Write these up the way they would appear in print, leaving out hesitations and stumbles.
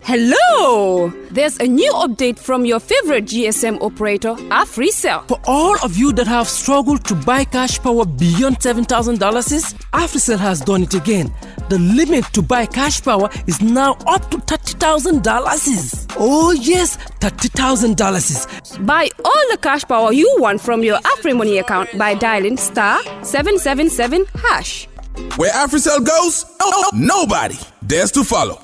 Hello! There's a new update from your favorite GSM operator, AfriCell. For all of you that have struggled to buy cash power beyond $7,000, AfriCell has done it again. The limit to buy cash power is now up to $30,000. Oh yes, $30,000. Buy all the cash power you want from your AfriMoney account by dialing *777#. Where AfriCell goes, nobody dares to follow.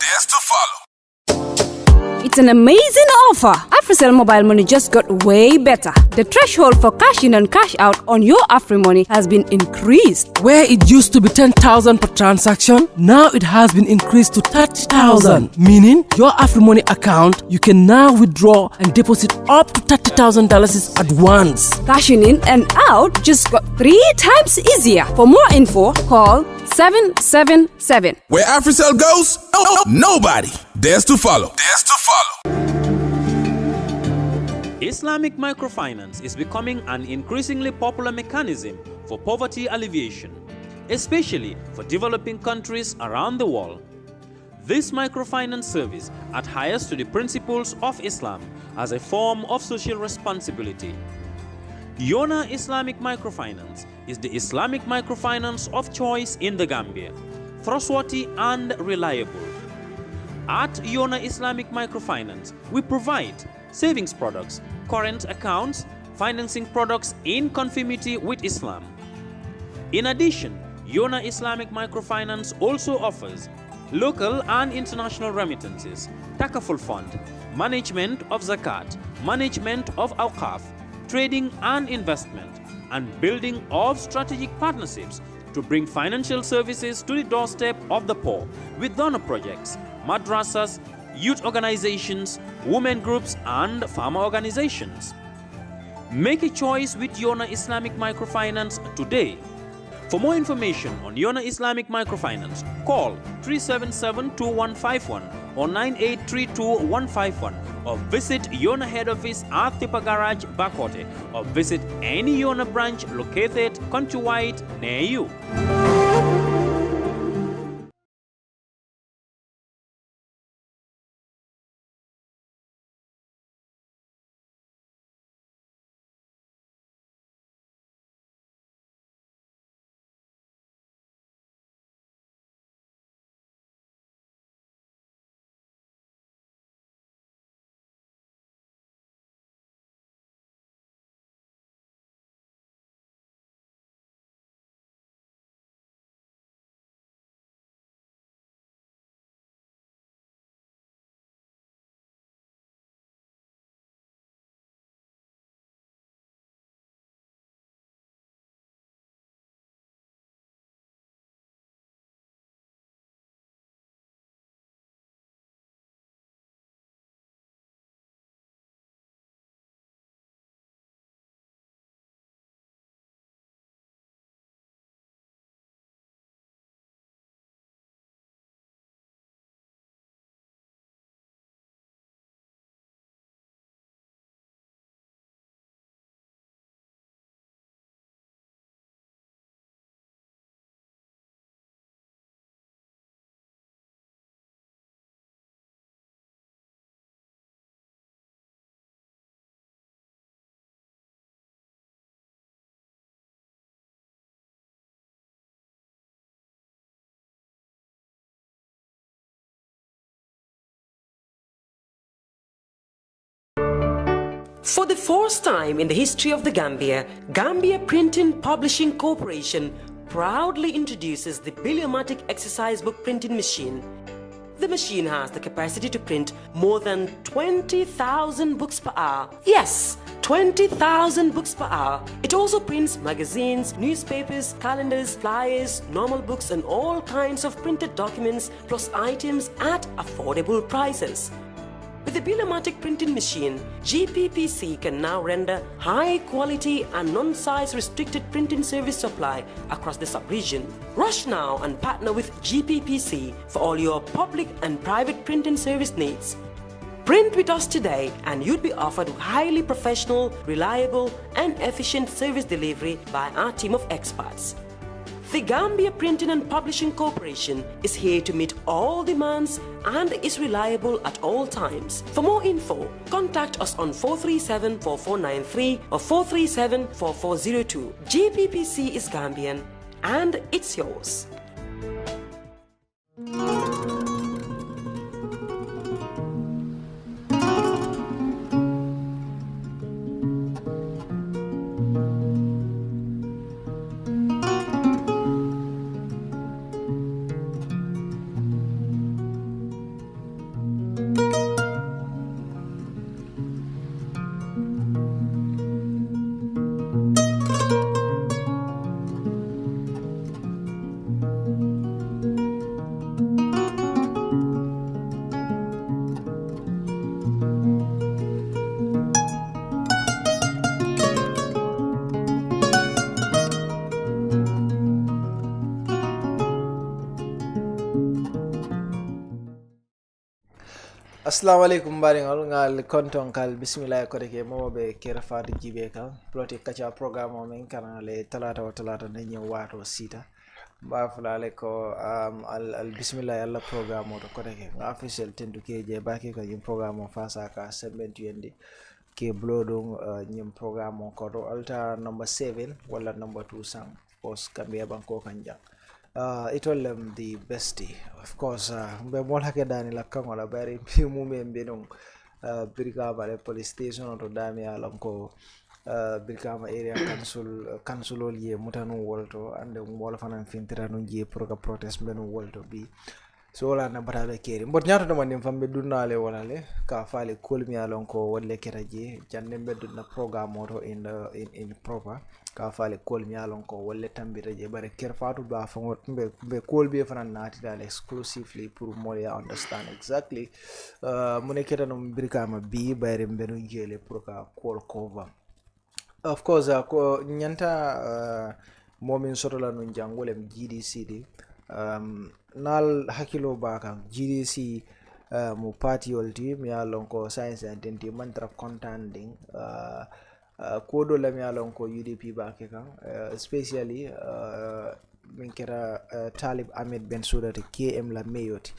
It's an amazing offer. AfriCell Mobile Money just got way better. The threshold for cash in and cash out on your AfriMoney has been increased. Where it used to be 10,000 per transaction, now it has been increased to 30,000. Meaning, your AfriMoney account, you can now withdraw and deposit up to $30,000 at once. Cashing in and out just got 3 times easier. For more info, call 777. Where AfriCell goes, nobody dares to follow. Islamic microfinance is becoming an increasingly popular mechanism for poverty alleviation, especially for developing countries around the world. This microfinance service adheres to the principles of Islam as a form of social responsibility. Yona Islamic Microfinance is the Islamic microfinance of choice in the Gambia, trustworthy and reliable. At Yona Islamic Microfinance, we provide savings products, current accounts, financing products in conformity with Islam. In addition, Yona Islamic Microfinance also offers local and international remittances, takaful fund, management of zakat, management of awqaf, trading and investment, and building of strategic partnerships to bring financial services to the doorstep of the poor with donor projects, madrasas, youth organizations, women groups, and farmer organizations. Make a choice with Yona Islamic Microfinance today. For more information on Yona Islamic Microfinance, call 377-2151 or 9832-151 or visit Yona head office at Tipa Garage, Bakote, or visit any Yona branch located countrywide near you. For the first time in the history of the Gambia, Gambia Printing Publishing Corporation proudly introduces the Biliomatic exercise book printing machine. The machine has the capacity to print more than 20,000 books per hour. Yes, 20,000 books per hour. It also prints magazines, newspapers, calendars, flyers, normal books and all kinds of printed documents plus items at affordable prices. With the Biliomatic printing machine, GPPC can now render high quality and non-size restricted printing service supply across the sub-region. Rush now and partner with GPPC for all your public and private printing service needs. Print with us today and you'd be offered highly professional, reliable and efficient service delivery by our team of experts. The Gambia Printing and Publishing Corporation is here to meet all demands and is reliable at all times. For more info, contact us on 437-4493 or 437-4402. GPPC is Gambian and it's yours. Assalamu alaikum baringol ngal konton kal bismillah ko reke mo be kera faade jibe kal Politic Kaacha programme o men kanale talata ne nyaw wato sita ba fulale ko al bismillah alla programme o to ko reke official tenduke je baki ko yim programme o fasa ka sembentu yende ke blodon nyim programme o ko do alta number 7 wala number 2 sang post kambe banko kanja it will the bestie of course be mol hake dani la kangola bari mu membe non Brikama police station to dami alam ko Brikama area council ye mutanu wolto and mo fanan fintira no je pour ka protest benu wolto bi so wala na batabe keri mbot nyaato do man fambe dunale wala le ka faale kolmi alon ko wolle keraje jande beddu na programme moto in proper ka faale kolmi alon ko wolle tambita je bare kerfatu ba fango be kolbi fanan naati dal exclusively pour mo ya understand exactly mune keta no Brikama bi bare benu jele pour ka call cover of course ko nyanta momin sotola no jangolem GDCD nal hakilo baka GDC mu party olti mi alon ko science and identity mantra contending kodo la mi alon ko UDP bake kan especially min kera Talib Ahmed Bensouda KM la mayoti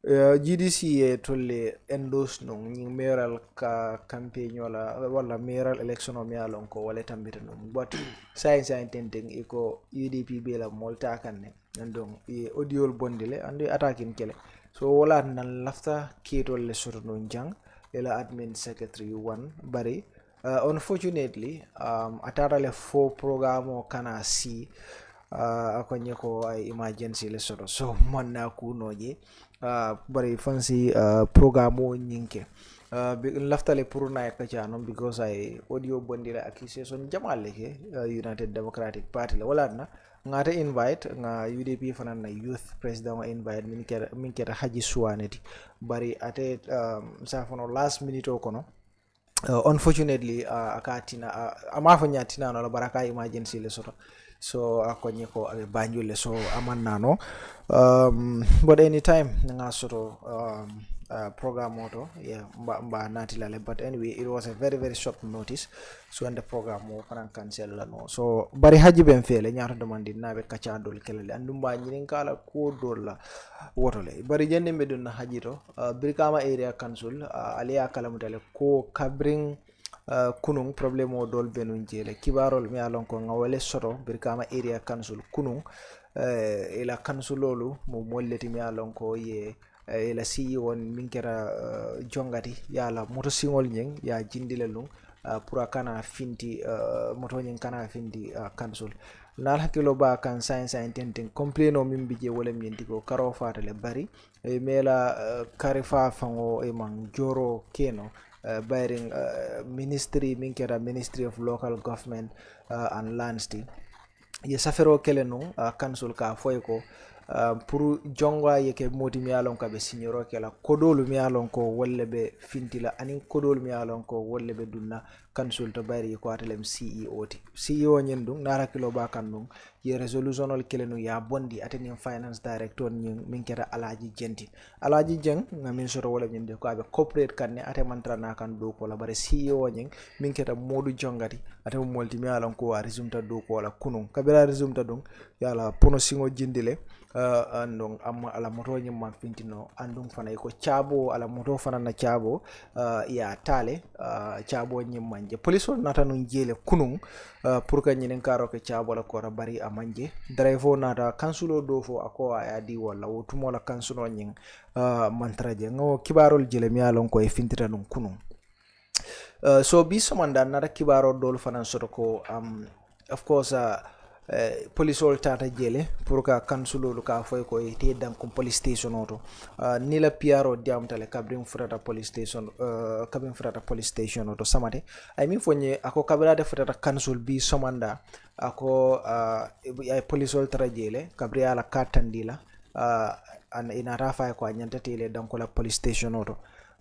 GDC e tolle endorse no mayoral ka campaign wala mayoral election o mi alon ko wala tambita no but science and identity iko UDP be la molta kanne andong e audio bondile andi attacking kele so wala nan lafta ketol le soto non jang ela admin secretary one bari unfortunately atara le fo programme kana si akonye ko ay emergency le soto so monna ku noje bari fancy programme o nyinke laftale pour na Kaacha non because ay audio bondile accusation jamale ke United Democratic Party la wala na ngata invite nga UDP fanan na youth president invite min kera Haji Suwaneti bari ate safono last minute o kono unfortunately akatina amafo nyatina no baraka emergency le soto so akonye ko banjule so amannano but anytime nga soto program auto mba natilale but anyway it was a very short notice so when the program mo fanan cancel la no so bari haji ben fele nyaata demandi nabe Kaacha dol kelele andum ba nyin kala ko dol la wotole bari jende medun na haji to Brikama area council aliya kala mutale ko kabring kunung problem o dol benun jele kibarol mi alon ko ngawale soto Brikama area council kunung ila council lolu mo molleti mi alon ko ye ila si won min kera jongati yala moto singol nyeng ya jindile lung pura kana finti moto nyen kana finti council nal hakilo ba kan science and tenting complain o min bije wala min digo karo fatale bari mela karifa fango e man joro keno bayring ministry min kera Ministry of Local Government and Lands ye safero kele no council ka foy ko pour jongwa yeke moti mi alon ka be signoro kala kodolu mi alon ko wolle be fintila anin kodolu mi alon ko wolle be dunna council to bari ko atelem CEO ti CEO nyen dum nara kilo ba kan dum ye resolutionol kelenu ya bondi ateni finance director nyen min kera alaji jeng ngamin soto wala nyinde ko abe corporate kanne ate mantra na kan do ko la bare CEO nyen min kera modu jongati ate molti mi alon ko resumta do ko la kunun kabira resumta dum yala pono singo jindile andong amma ala moto nyim man fintino andum fana ko chabo ala moto fana na chabo ya tale chabo nyim manje police on nata nun jele kunun pour ka nyinen karo ke chabo la ko bari amanje driver nata kansulo do fo ako ya di wala wotumo la kansulo nyin mantraje ngo kibarol jele mi alon ko e fintita dum kunun so bi somanda nata kibaro dol fana soto ko of course police ol tata jele pour ka kansulo ka foy ko te dan ko police station auto ni la piaro diamtale kabrim frata police station auto samate ay min fonye ako kabira de frata kansul bi somanda ako ay police ol tata jele kabria la katandila an ina rafa ko nyanta tele dan ko la police station auto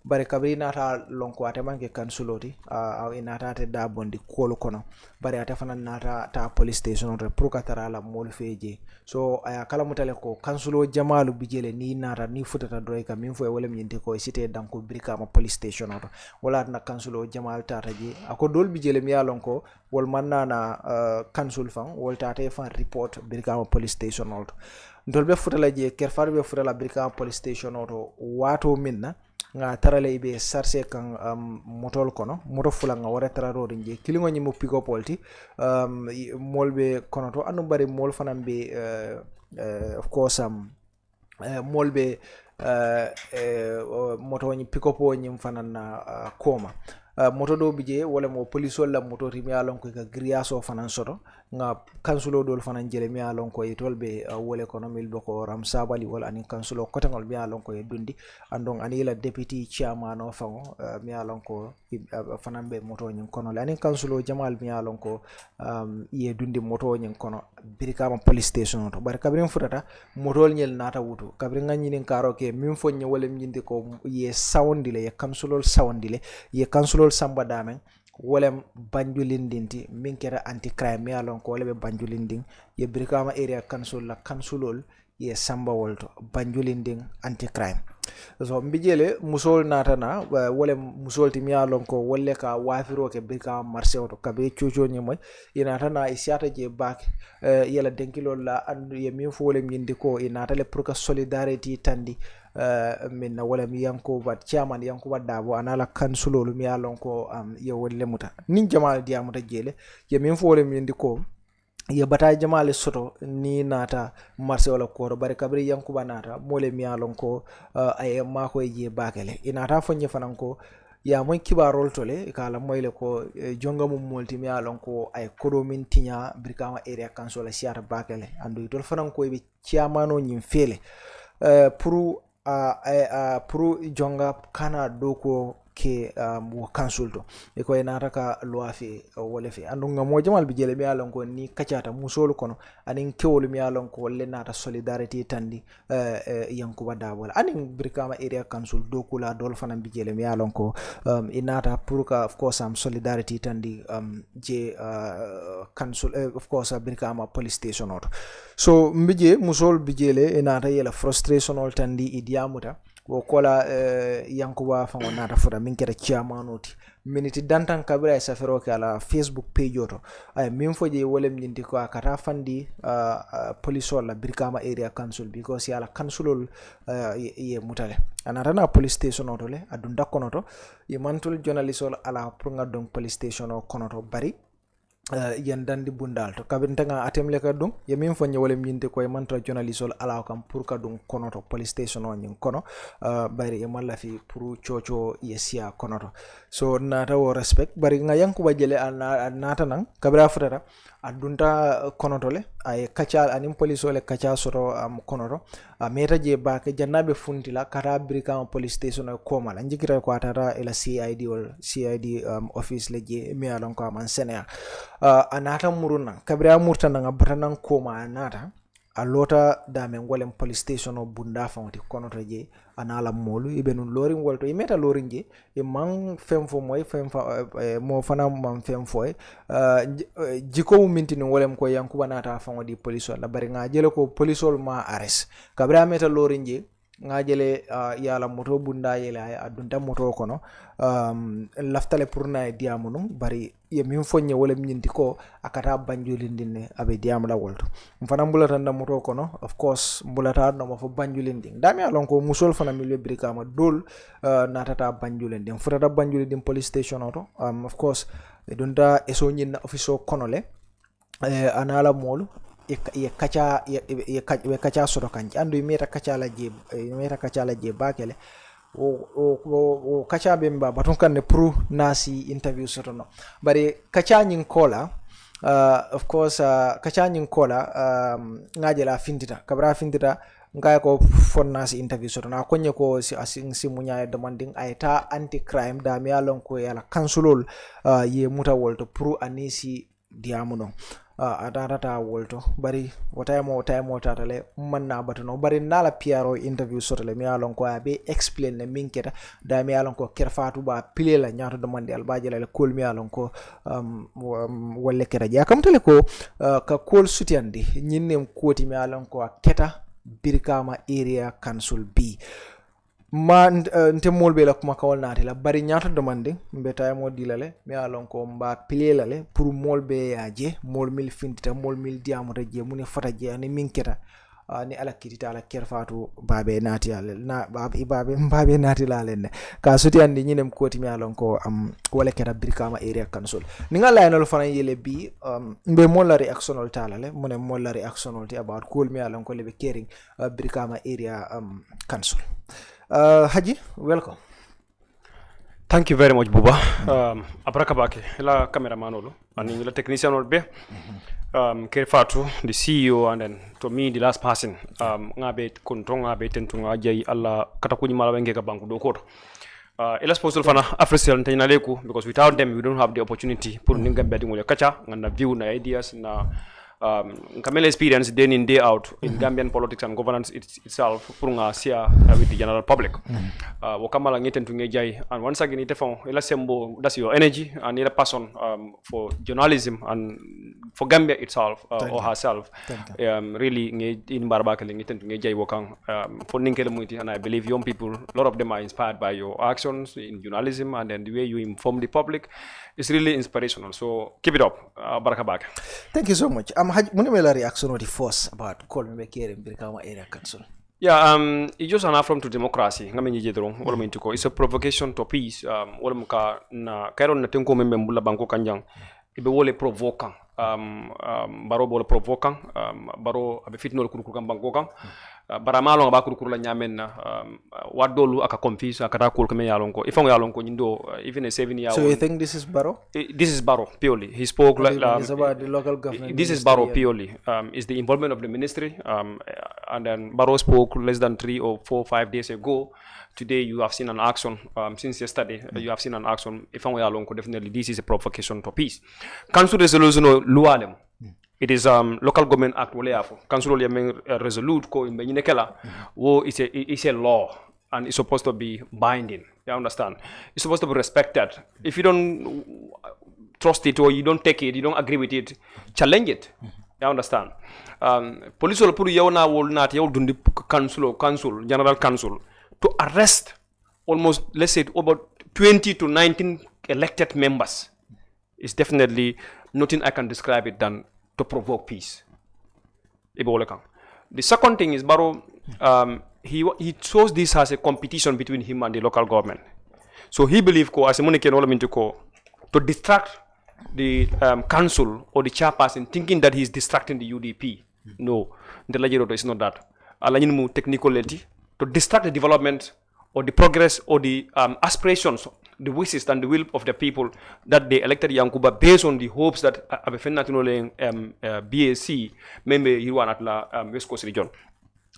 bare kabri nata lonko ate manke kansuloti aw inata te da bondi kolu kono bare ate fana nata ta police station re pour katara la mol feje so aya kala mutale ko kansulo jamalu bijele ni nata ni futata doy kam min fo wala min ko cité danko brika ma police station auto wala na kansulo jamal tata ji ako dol bijele mi yalon ko wol manana kansul fan wol tata fan report brika ma police station auto ndolbe futala je kerfarbe futala brika ma police station auto wato minna nga tarale ibe sarse kan motol kono moto fula nga wara tararo rinje kilingo nyimo pick up polti molbe kono to anu bari mol fanam be of course molbe moto nyi pick up nyim fanan na koma moto do bije wala mo police wala moto rimi alon ko ka griaso fanan soto nga kansulo dol fanan jele mi alon ko yitolbe wole kono mil boko ram sabali wala ani kansulo kotangol mi alon ko dundi andong ani la deputy chairman of mi alon ko fanan be moto nyin kono la ani kansulo jamal mi alon ko ye dundi moto nyin kono birikama police station to bar kabrin futata moto nyel nata wutu kabrin ngani nin karo ke min fonye wala mjindi ko ye soundile ye kansulo soundile ye kansulo samba damen wolem banjulindinti min kera anti crime yalon ko wolebe banjulindin ye brikama area council la councilol ye samba wolto banjulindin anti crime so mbijele musol natana wolem musol ti miyalon ko wolle ka wafiro ke brikama marché oto kabe chocho nyimoy inatana isiata je bak yela denkilol la andu ye min fo wolem yindi ko inatale pour ka solidarity tandi min wala mi yanko bat chairman yanko badabo anala kansulolu mi yalon ko ye wolle muta nin jamal diamuta jele ye min fo wolem yindi ko ye bata jamale soto ni nata marché wala ko bari kabri yanko banata mole mi yalon ko ay mako je bakele inata fonye fanan ko ya moy kibarol tole kala moyle ko jonga mum molti mi yalon ko ay kodo min tinya brikama area council siata bakele andu tol fanan ko be chairmano nyim fele pour jonga kana doko ke mo consulto e ko enata ka loi fi wala fi andu ngamo jamal bi jele mi alon ko ni kacata musol kono anin kewol mi alon ko le nata solidarity tandi yankuba dawol anin brikama area council doko la dol fanam bi jele mi alon ko inata pour ka of course solidarity tandi je council of course brikama police station auto so mbije musol bi jele enata yela frustration ol tandi idiamuta wo kola yankuba fango nata futa min kera chairmanoti miniti dantan kabira safero ke ala Facebook page oto ay min foje wolem nyindi ko akata fandi police wala brikama area council because yala councilol ye mutale anatana police station oto le adunda konoto ye mantul journalist ala pour nga don police station o konoto bari yandandi bundal to kabintanga atemle ka dum yemin fonye wala minte koy mantra journalist ala kam pour ka dum konoto police station on nyin kono bari e malla fi pour chocho yesia konoto so nata wo respect bari nga yankuba jele nata nan kabra futata adunta konoto le ay kacha anim police ole kacha soro konoto meta je ba ke jannabe funtila kata brika police station ko mala njikira ko atara ila CID office leje mi alon ko man senia anata muruna kabra murtana nga batanan koma anata a lota dame ngolem police station o bunda fawti kono to je anala molu ibe nun lorin wolto imeta lorin je e man fem fo moy fem fa mo fana man fem fo jiko minti no wolem ko yankuba nata fango di police la bari nga jele ko police ma arrest kabra meta lorin je nga jele yala moto bunda yele ay adunta moto kono laftale pour na diamu num bari ye min fonye wala nyindi ko akata banjulindine abe diamu la wolto mfana mbulata nda moto kono of course mbulata no ma fo banjulinding dami alon ko musol fana milio brikama dol natata banjulinding futata banjulinding police station auto of course dunta eso nyina office kono le anala molu ye kacha soto kanji andu meta kacha la je bakele o kacha bemba baton kan ne pro nasi interview soto no bari kacha nyin kola of course kacha nyin kola ngaje la findita kabra findita ngaya ko fonnasi interview soto na konye ko si munya demanding ayta anti crime da mi alon ko yala kansulol ye muta wolto pro anisi diamuno adarata wolto bari wotaymo tatale manna batono bari nala piaro interview sotale mi alon ko abe explain ne minketa da mi alon ko kerfatu ba pilela nyato demande albaje la kol mi alon ko wolle kera ja kam tele ko ka kol sutiandi nyinnem koti mi alon ko keta birkama area council B ma nte molbe la kuma kawal naati la bari ñaato demande mbeta mo dilale mi alon ko mba pilelale pour molbe yaje mol mil fintita mol mil diamu je muni fata je ani minketa ni ala kitita ala kerfatu babe naati ala na babe naati la len ka suti andi ñinem koti mi alon ko wala kera birkama area council ni nga laynol fana yele bi mbe molla reactionol talale mune molla reactionol ti about cool mi alon ko lebe caring birkama area council Haji, welcome. Thank you very much, Buba. Abraka bake, la cameraman olo, and the technician ol be. Kerfatu, the CEO, and then to me the last person. Ngabe kontonga be tentunga jai alla katakuni malawenge ka banku dokoro. Elas postal fana Africell ntainaleku because without them we don't have the opportunity pour ningambe ngole kacha ngana view na ideas na Kamele experience day in day out in Gambian politics and governance itself pour nga share with the general public. Wakamala ngeten to ngejai and once again itefon ela sembo that's your energy and ela passion for journalism and for Gambia itself or herself. Really in Barbakele ngeten to ngejai wakang for ninkele muiti and I believe young people a lot of them are inspired by your actions in journalism and then the way you inform the public. It's really inspirational. So keep it up. Barakabak. Thank you so much. Munimela reaction on the force about calling me here in Birkama area council. Yeah, it's just an affront to democracy. It's a provocation to peace. Na Kairon na tenko membe mbula banko kanjang. Ibe wole provokang. Baro bole provokang. Baro abe fitno kurukurukan banko kang. Baramalo nga bakuru la nyamen wadolu aka confuse aka kul kame yalonko ifong yalonko nyindo even a 7-year. So you think this is Baro? This is Baro purely. He spoke like it's about the local government. This is Baro purely. Is the involvement of the ministry and then Baro spoke less than 3 or 4 5 days ago. Today you have seen an action since yesterday you have seen an action ifong yalonko definitely this is a provocation to peace. Council resolution lualem. It is local government act waleafo council resolute ko imbe nyinekela wo is a law and it's supposed to be binding. You understand? It's supposed to be respected. If you don't trust it or you don't take it, you don't agree with it, challenge it. You understand? Police will put you na will not you dundi council general council to arrest almost let's say about 20 to 19 elected members. It's definitely nothing I can describe it than to provoke peace. The second thing is Baro, he chose this as a competition between him and the local government. So he believed as a to distract the council or the chairperson thinking that he's distracting the UDP. No, the Lajiroto is not that. Alanyinmu technicality to distract the development or the progress or the aspirations, the wishes and the will of the people that they elected Yankuba based on the hopes that BAC member Yuan at la West Coast region.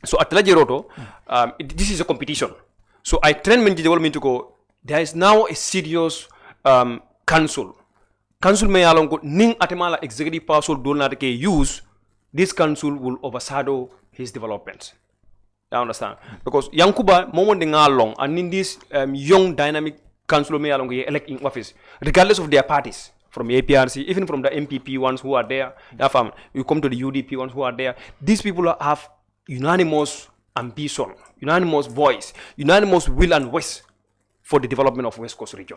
So at Lajiroto, this is a competition. So I train men development to go. There is now a serious council. Council may along ning atemala executive power so do not use this council will overshadow his developments. You understand? Because Yankuba, moment long, and in this young dynamic council may along elect in office, regardless of their parties, from APRC, even from the MPP ones who are there, you come to the UDP ones who are there, these people have unanimous ambition, unanimous voice, unanimous will and wish for the development of West Coast region.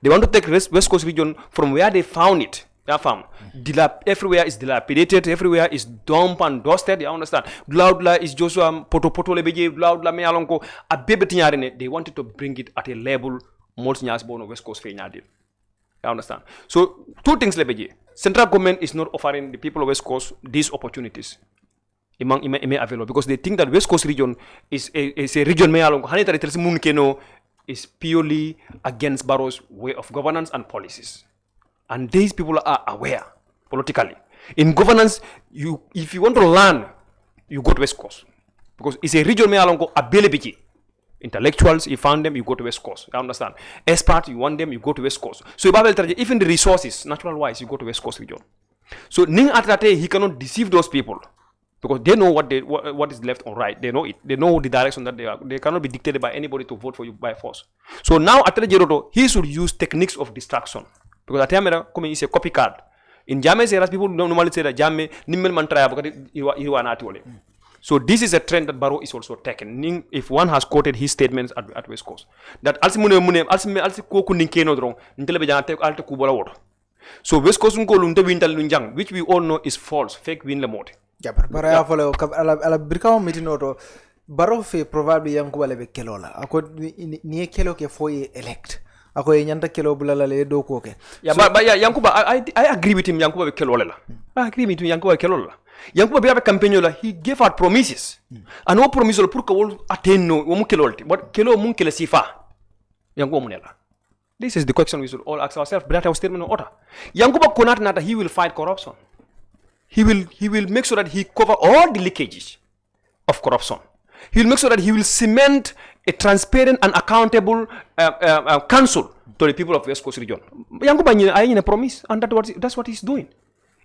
They want to take West Coast region from where they found it. Everywhere is dilapidated, everywhere is dump and dusted, you understand? Blaudla is just poto lebeje, blaudla me alonko, a baby tinyarene, they wanted to bring it at a level more nyas bono West Coast fenyadil. You understand? So, two things lebeje. Central government is not offering the people of West Coast these opportunities. Available because they think that West Coast region is a region me alonko, hanita retelsi munkeno is purely against Barrow's way of governance and policies. And these people are aware politically. In governance, if you want to learn, you go to West Coast. Because it's a region where you available. Intellectuals, you found them, you go to West Coast. You understand? Experts, you want them, you go to West Coast. So even the resources, natural wise, you go to West Coast region. So Ning Atrate, he cannot deceive those people. Because they know what is left or right. They know it. They know the direction that they are. They cannot be dictated by anybody to vote for you by force. So now Atrate Jeroto, he should use techniques of distraction. Because Atamera is a copycat. In Jame Seras, people don't normally say that Jame Nimmel Mantra because so this is a trend that Barrow is also taking. If one has quoted his statements at West Coast, that so West Coast which we all know is false, fake win lemot. Yeah, but I follow ala brikao mitinoto Barrow fe probably yankuba lebe kelola. Ako ni kelo ke foye elect. Ako nyanta kelo bulala le do koke. Yeah, but yeah, Yankuba, I agree with him. Yankuba be kelola. I agree with him. Yankuba kelola. Yankuba be have a campaign he gave out promises. And no promises pour que wol atteindre no mu kelolti. But kelo mun kele sifa. Yankuba munela. This is the question we should all ask ourselves. But our statement in order. Yankuba konat nata he will fight corruption. He will make sure that he cover all the leakages of corruption. He will make sure that he will cement a transparent and accountable council to the people of West Coast region. Yankuba I a promise, and that's what he's doing.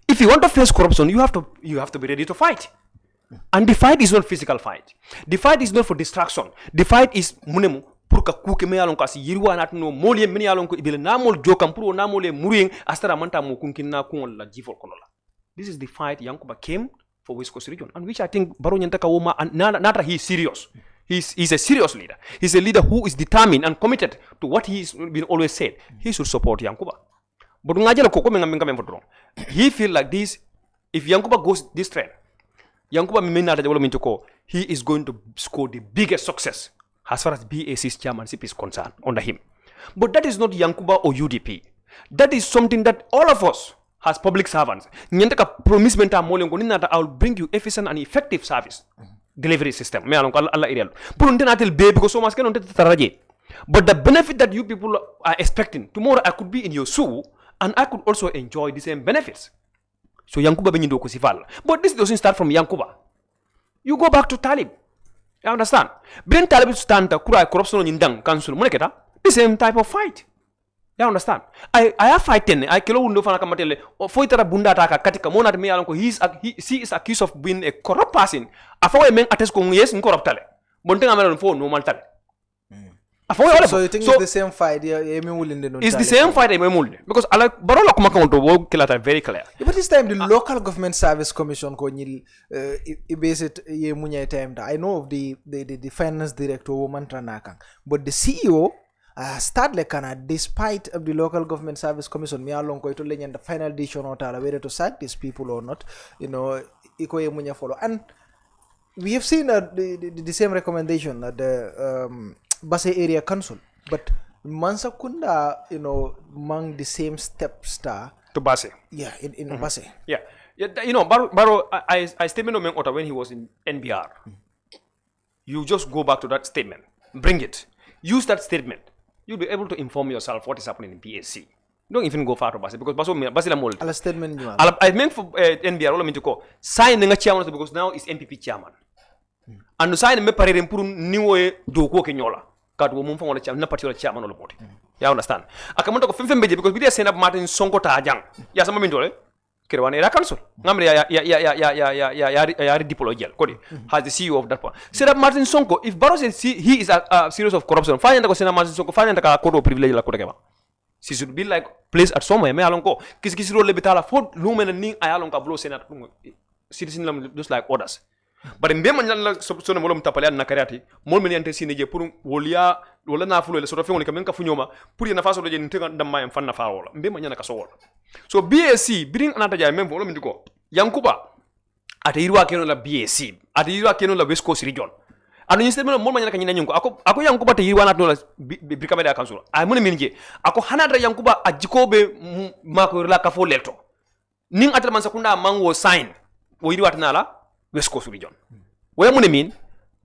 If you want to face corruption, you have to be ready to fight. And the fight is not physical fight. The fight is not for distraction. The fight is munemu purka kuke me alon kasi yirwa nat no molie meni alon ko ibele na mol jokam puro na mole muring astara manta mo kunkinna kun la jifol konola. This is the fight Yankuba came for West Coast region, and which I think Barrow Nyantaka Woma and Natra he is serious. He's a serious leader. He's a leader who is determined and committed to what he's been always said. He should support Yankuba. But he feel like this, if Yankuba goes this trend, Yankuba he is going to score the biggest success as far as BAC's chairmanship is concerned under him. But that is not Yankuba or UDP. That is something that all of us as public servants, I will bring you efficient and effective service delivery system. But the benefit that you people are expecting, tomorrow I could be in your shoe and I could also enjoy the same benefits. So Yankuba Benyindo Kusifal. But this doesn't start from Yankuba. You go back to Talib. You understand? Bring Talib to stand corruption in Dang Council. The same type of fight. You understand? I have fighting. I kilo undo fana kamatele. Foitara bunda taka katika mona me alonko he is accused of being a corrupt person. Afawe men ates ko yes corrupt tale. Bontenga melon fo normal tale. So you think it's the same fight? It's the same fight because Barola Kumakonto will kill at very clear. But this time the local government service commission ko nyil base it ye munya time. I know of the finance director woman tranakang, but the CEO start like despite of the local government service commission me along ko ito lenyan the final decision or whether to sack these people or not, iko ye munya follow. And we have seen the same recommendation at the Basse Area Council, but Mansakunda, among the same steps to Basse. Yeah, in Basse. Yeah. Baro, I statement of when he was in NBR. You just go back to that statement, bring it, use that statement. You'll be able to inform yourself what is happening in PAC. Don't even go far to Basse because Basse la mold. Ala statement you I meant for NBR all I mean to go sign the chairman because now is MPP chairman. And the sign me parere mpuru niwe doko kenyola kat wo mum fongola na particular chairman olo boti. You understand? Akamonto ko femfembe because we dey send up Martin Sonko ta jang. Ya sama mindole. kere wan era council ngamre ya deploy jail kodi has the CEO of that one said that Martin Sonko if Barrow says he is a series of corruption fine ko sena Martin Sonko fine ka kodo privilege la ko keba she should be like placed at somewhere me alon ko kisi role bitala fo lumen ni ayalon ka blow senat citizen lam just like others but mbe man la sona molom tapale na kariati mol men yante sine je pour wolia wala na fulo le so fe woni kamen ka funyoma pour yana faso je ntinga damma en fanna fa wala mbe man yana ka so wala so BAC bring anata jay même wolom ndiko yankuba ate yirwa keno la BAC ate yirwa keno la West Coast region anu ni stemelo mol man yana ka nyina nyunko ako yankuba te yirwa na no la brikameda council ay mun minje ako hanadra yankuba ajikobe mako la ka fo lelto ning atel man sakunda mango sign wo yirwa tanala West Coast region. Where money mean?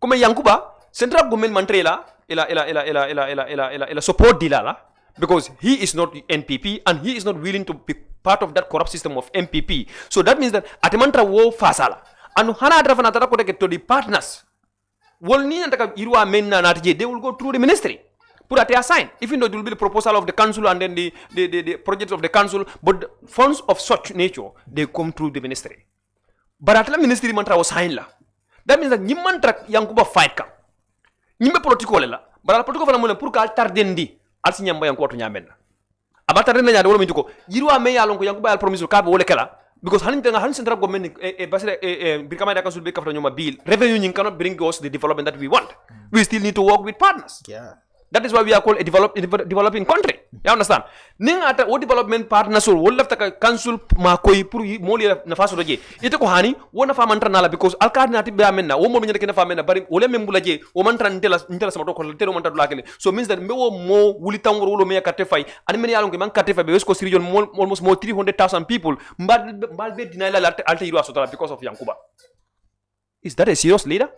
Come Yankuba, central government mantrela ila support dilala because he is not NPP and he is not willing to be part of that corrupt system of MPP. So that means that at mantra wo fasala. And hana adrafa natara ko to the partners. Wol ni antaka irwa menna natje they will go through the ministry. Put at assign. Even though it will be the proposal of the council and then the projects of the council, but the funds of such nature they come through the ministry. But at the ministry mantra was signed la. That means that ni mantra yankuba fight ka. Nimbe politiko lela. But al politiko fana mona pour ka tardendi al si nyamba yankuba to nyamenna. Aba tardendi nyande wolo mintuko. Yirwa me ya lonko yankuba al promise ka be wole kala because hanin central government basere birkama da council be kafra nyoma bill. Revenue cannot bring us the development that we want. We still need to work with partners. Yeah. That is why we are called a developing country. You understand? Ning ata o development partners or wol lafta council ma koy pour moli na faso doje. Ite ko hani wona fa mantra nala because al cardinati be amenna wo mo nyande ke na fa amenna bari wole membula je o mantra ndela sama to ko tero mantra lakele. So means that mewo mo wuli tangor wolo me yakate fay ani men yalon ke man kate fay be West Coast region almost more 300,000 people mbal be dinaila alta yiro asotala because of Yankuba. Is that a serious leader?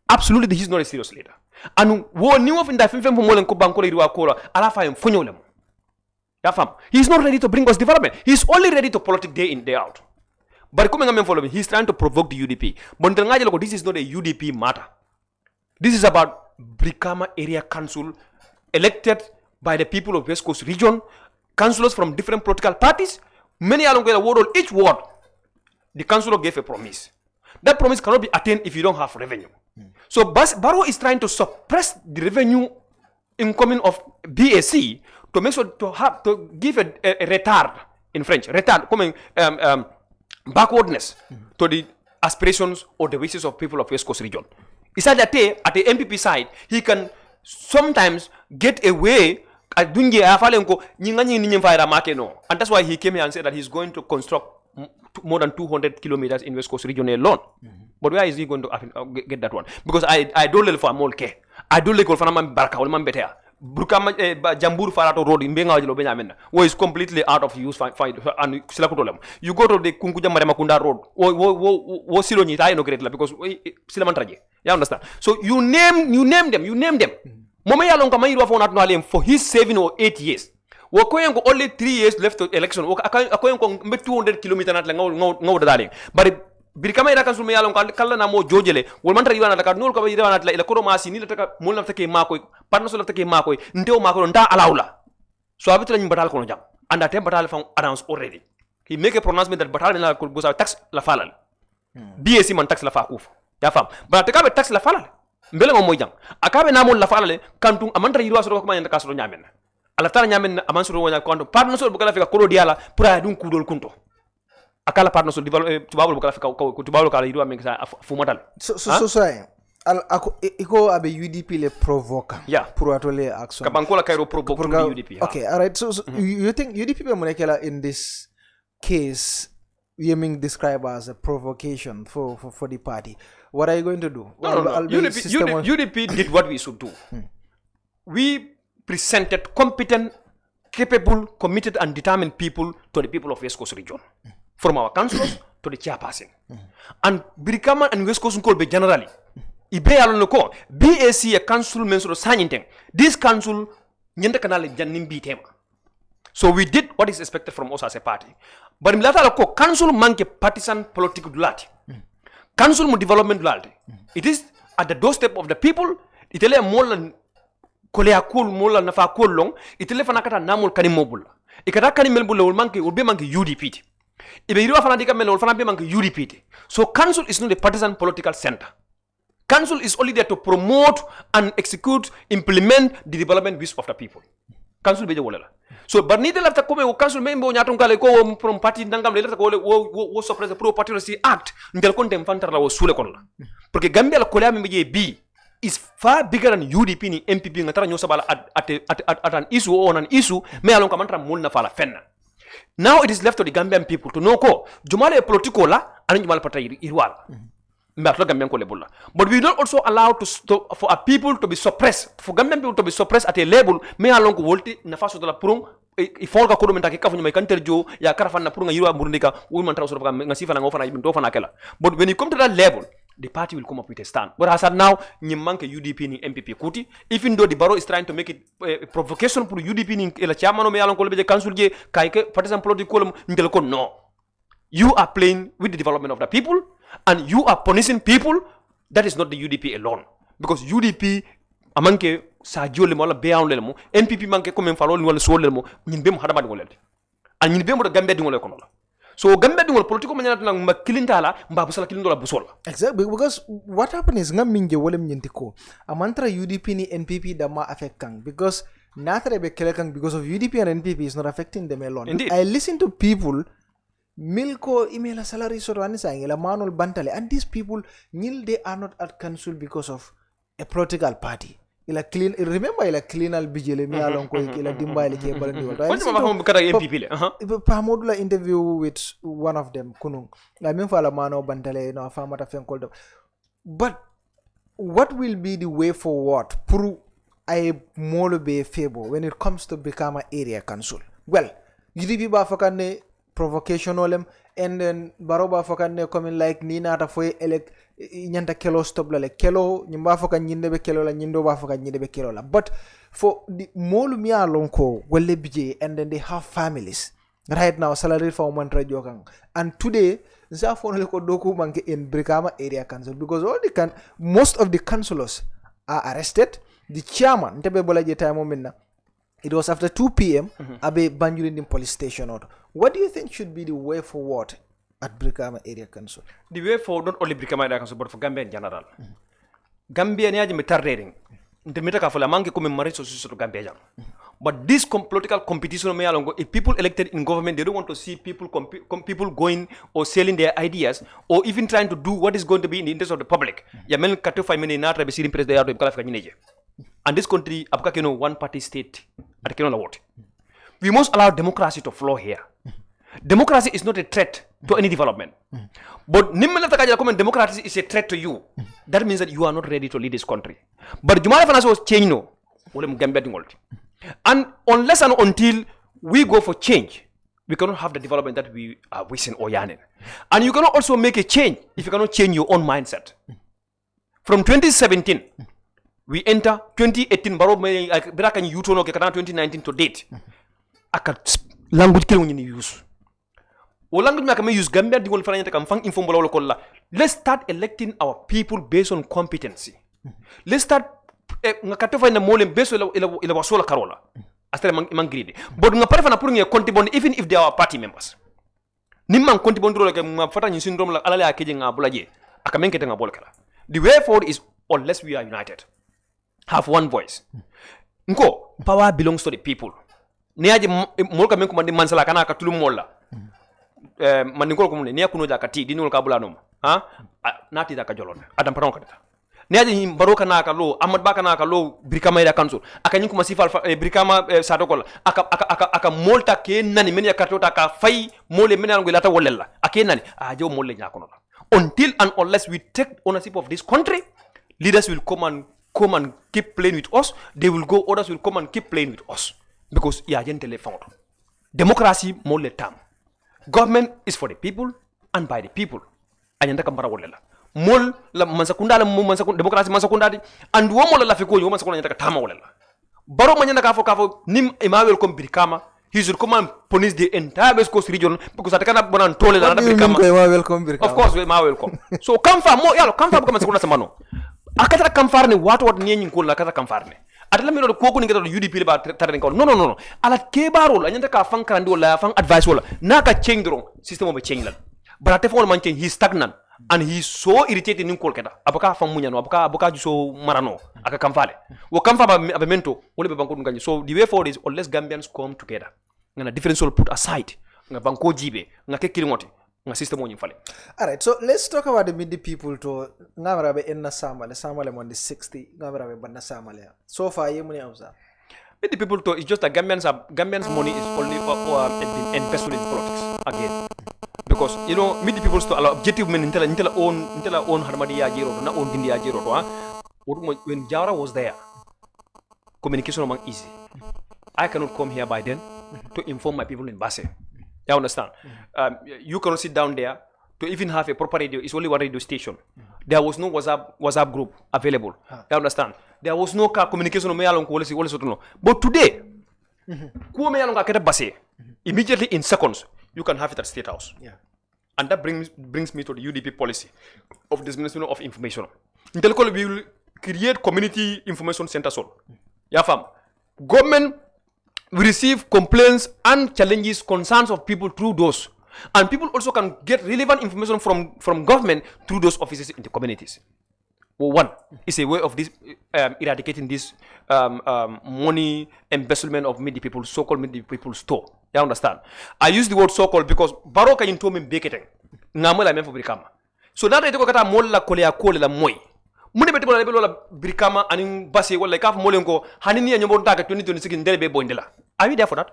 Absolutely, he is not a serious leader. And wo new of in that film for molen ko banko riwa kola ala fa en fonyolem. Ya fam. He is not ready to bring us development. He is only ready to politic day in day out. But coming on follow me, he is trying to provoke the UDP. But this is not a UDP matter. This is about Brikama Area Council elected by the people of West Coast region, councillors from different political parties. Many along the word each word. The councillor gave a promise. That promise cannot be attained if you don't have revenue. So Barrow is trying to suppress the revenue incoming of BAC to make sure to give a retard in French, retard coming backwardness to the aspirations or the wishes of people of West Coast region. He said that at the MPP side, he can sometimes get away and that's why he came here and said that he's going to construct more than 200 kilometers in West Coast region alone. But where is he going to get that one? Because I don't live for a molke. I don't live for a man barka or man better. Brukama Jambur Farato Road in Bengal Benjamin, where is completely out of use. And you go to the Kunkuja Marimakunda Road, or Siloni, I know greatly because Silamantraje. You understand? So you name them. Momaya Lonkamairu for not for his 7 or 8 years. Wakoyango only 3 years left to election. Akoyango 200 kilometers at no darling. But Birkama ira kansul me yalon kala na mo jojele wol mantra yiwana dakar nol ko be yiwana la ila ko masi ni la taka mol na take makoy parno so la take makoy ndew mako nda alawla so abit lañ batal ko no jam anda te batal fa announce already he make a pronouncement that batal na ko gosa tax la falal BAC man tax la fa kuf ya fam ba te ka be tax la falal mbele mo moy jam akabe na mol la falale kantum amantra yirwa so ko ma ndaka so nyamen ala tara nyamen aman so wonya kantum parno so bu kala fika ko diala pra dun kudol kunto akala partner so develop tubabul bukala fika tubabul kala yidwa men sa fumatal so iko abe UDP le provoke pour atole action kabankola kairo provoke UDP okay all right so you think UDP be monekela in this case you mean describe as a provocation for the party? What are you going to do? No. UDP did what we should do. We presented competent, capable, committed and determined people to the people of West Coast region. From our councillors to the chairperson. And Birkama and West Coast be generally. Ibe alon ko BAC a council menso sanyinteng. This council nyende kanale janim bi tema. So we did what is expected from us as a party. But milata ko council manke partisan political dulati. Council mu development dulati. It is at the doorstep of the people. Itele molan kolea cool mola nafa cool long. Itele fanakata namul kanimobul. Ikata kanimel bulla will manke UDP. ibe yiro fana dika mel fana be manke UDP. So council is not a partisan political center. Council is only there to promote and execute, implement the development wish of the people. Council beje wolela. So barni de lafta kome o council member nyaton kale ko from party ndangam le lafta ko wo suppress the pro patriocy act ndel kon dem fantar la wo sule kon la. Porque Gambia la kola membe B is far bigger than UDP ni MPP ngatara nyosa bala at an issue or on an issue me alon kamantra mulna fala fenna. Now it is left to the Gambian people to know ko jumale political la anu jumale pata irwal. But we don't also allow for a people to be suppressed. For Gambian people to be suppressed at a level, me along volti na faso de la prung ifolga ko menta ke kafu nyama kanterjo ya karafan na prunga yirwa burundika woman tra soroka ngasifa na ngofana ibndo fana kala. But when you come to that level, the party will come up with a stand. But as at now, nyimmanke UDP ni MPP kuti, even though the Barrow is trying to make it a provocation for UDP ni ela chairman me along ko be council je kaike partisan political ndelko no. You are playing with the development of the people. And you are punishing people. That is not the UDP alone, because UDP amanke sajo le mola beaun le mo NPP manke comme falo ni wala so le mo nyimbe mo hadama dingol le an nyimbe mo Gambia dingol ko la. So Gambia dingol politiko manyana tuna makilinta la mba busala kilindo la busola. Exactly, because what happened is ngam minje wala mnyentiko amantra UDP ni NPP da ma affect kang, because natre be kelekang because of UDP and NPP is not affecting them alone. Indeed. I listen to people milko email salary so la manol bantale, and these people they are not at council because of a political party. Ila clean, remember ila cleanal bijele mi alon ko ila dimba ila ke balandi wala. Pamodula interview with one of them kunung la min fala mano bantale no famata fen koldo. But what will be the way forward pour I molo be favor when it comes to become an area council? Well, UDP ba fakane provocation olem, and then baroba fokan coming like nina ta foy elect nyanta kelo stop la kelo nyimba fokan nyinde be kelo la nyindo ba fokan nyinde be kelo la. But for the molu mi alonko wale bije, and then they have families right now, salary for mantra jokang, and today nsa phone ko doku manke in Brikama area council, because all the most of the councillors are arrested. The chairman ntebe bola je time minna, it was after 2 p.m. Abe Banjulin police station. What do you think should be the way forward at Brikama Area Council? The way forward, not only Brikama Area Council, but for Gambia in general. Gambia ni aje metarrering. Ntemeta ka fola mangi kume mariso to Gambia jam. But this political competition me along, if people elected in government, they don't want to see people people going or selling their ideas or even trying to do what is going to be in the interest of the public. Yamen katofa mene na trabe sirim president ya do kala fika nyineje. And this country, one party state, we must allow democracy to flow here. Democracy is not a threat to any development. But democracy is a threat to you. That means that you are not ready to lead this country. But Jumala Fanas was change no. And unless and until we go for change, we cannot have the development that we are wishing or yearning. And you cannot also make a change if you cannot change your own mindset. From 2017, we enter 2018 baro me braka ni yuto no ke 2019 to date. Aka language kilo ni use. O language me use Gambia dingol fana nyata kam fang info mbolo ko la. Let's start electing our people based on competency. Let's start ngakato fa na mole based ila wasola karola. Astere man grade. But nga pare fana pour nge kontibon even if they are party members. Nimman kontibon ro ke ma fata ni syndrome la alala akeje nga bulaje. Aka menkete nga bol kala. The way forward is unless we are united, have one voice. Nko, power belongs to the people. Niaje molka menko mandi mansala kana ka tulum molla. Mandingol ko mun ne kuno ja kati dinol ka bula nom. Ha? Nati da ka jolon. Adam paron ka data. Niaje baroka na ka lo, Ahmad Baka na ka lo Brikama ida council. Aka nyinku masifal Brikama sadokola. Aka molta ke nani meni ya katota ka fay mole meni ango lata wolella. Ake nani? Jo mole nya kono. Until and unless we take ownership of this country, leaders will come and keep playing with us. They will go, others will come and keep playing with us. Because democracy more le term. Government is for the people and by the people. Anyanda kambara wolela. Mol la mansakunda democracy mansakunda and womo la fiko yo mansakunda nyanda tama wolela. Baro manyanda kafo nim Emmanuel kom Brikama. He should come and punish the entire West Coast region because atakana bonan tole la Brikama. Of course, we welcome. So come far more, come far because mansakunda samano. Akata kamfarne what nieni nkola akata kamfarne. atala mi do ko ko ngata UDP le ba tare ko no ala ke barol anyanta ka fan karandi wala fan advice wala naka change dron system be change lan bara te fon man change he stagnant and he's so irritated nin kolketa abaka fan munya no abaka juso marano aka kamfale wo kamfa ba mento wala be banko ngani. So the way forward is unless Gambians come together ngana difference all put aside nga banko jibe nga ke kilimoti nga system woni fale. All right, so let's talk about the Midi people to ngamarabe enna samale on the 60 ngamarabe banna samale so far yemuni amsa. Midi people to it's just that Gambians money is only been invested in politics again. Because you know Midi people to objective men intela own harmadiya jero na own dindiya jero to when Jawara was there communication among easy. I cannot come here by then to inform my people in Basse. You understand? You cannot sit down there to even have a proper radio. It's only one radio station. There was no WhatsApp group available. You understand? There was no communication. But today, immediately in seconds, you can have it at State House. Yeah. And that brings me to the UDP policy of dissemination of information. Intellectually, we will create community information centers. Yeah, fam. Government we receive complaints and challenges, concerns of people through those. And people also can get relevant information from government through those offices in the communities. Well, one is a way of this eradicating this money embezzlement of Midi people, so-called Midi people store. You understand? I use the word so-called because Baroka in Tommy Beketeng. Namala meant for Brikama. So now they go kata molla kolea kole la moi. Mune beti bola lebelo la Brikama and Basi wala kaf molengo hanini anyobon taka 2026 in Delbe Boindela. Are you there for that?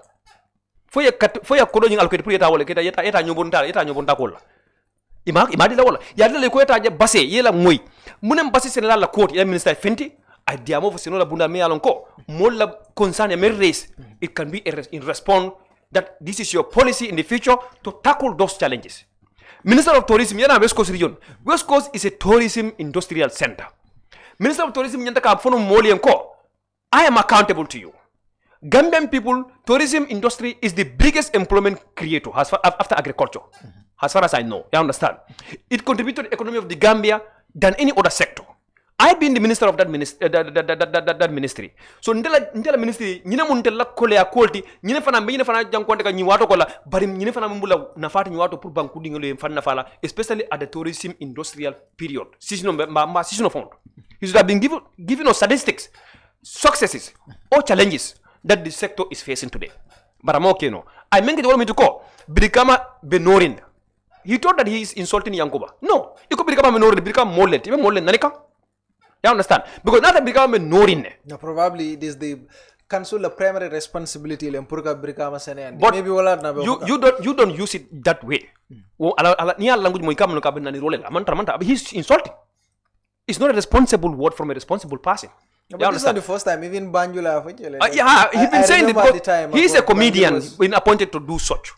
For your coding allocated pre tawala keta yeta nyobonta kola. Imadi la wala. Yadla le kweta je Basi yela moi. Mune Basi senela la court ya minister Fenty. I diamo for senola bunda me alonko. Molla concern ya me race. It can be in response that this is your policy in the future to tackle those challenges. Minister of Tourism, yana West Coast region. West Coast is a tourism industrial center. Minister of Tourism, yanta ka fono moli enko. I am accountable to you. Gambian people, tourism industry is the biggest employment creator after agriculture. As far as I know, you understand? It contributes to the economy of the Gambia than any other sector. I've been the minister of that ministry. So ndela ministry nyina muntella kole ya quality nyina fana jankonde ka nyiwato kola bari nyina fana mbula nafati nyiwato pour banku dingolo fana fala especially at the tourism industrial period. Season of fund. He should have been given us statistics, successes or challenges that the sector is facing today. But I'm okay no. I mean it want me to call Brikama Benorin. He thought that he is insulting Yankuba. No, he could become Benorin, become Molet, even Molet Nanika. You understand? Because not that become a Norin. No, probably it is the council the primary responsibility and but you don't use it that way. He's insulting. It's not a responsible word from a responsible person. No, but this is not the first time, even Banjula. He's been saying it. He's a comedian when appointed to do such.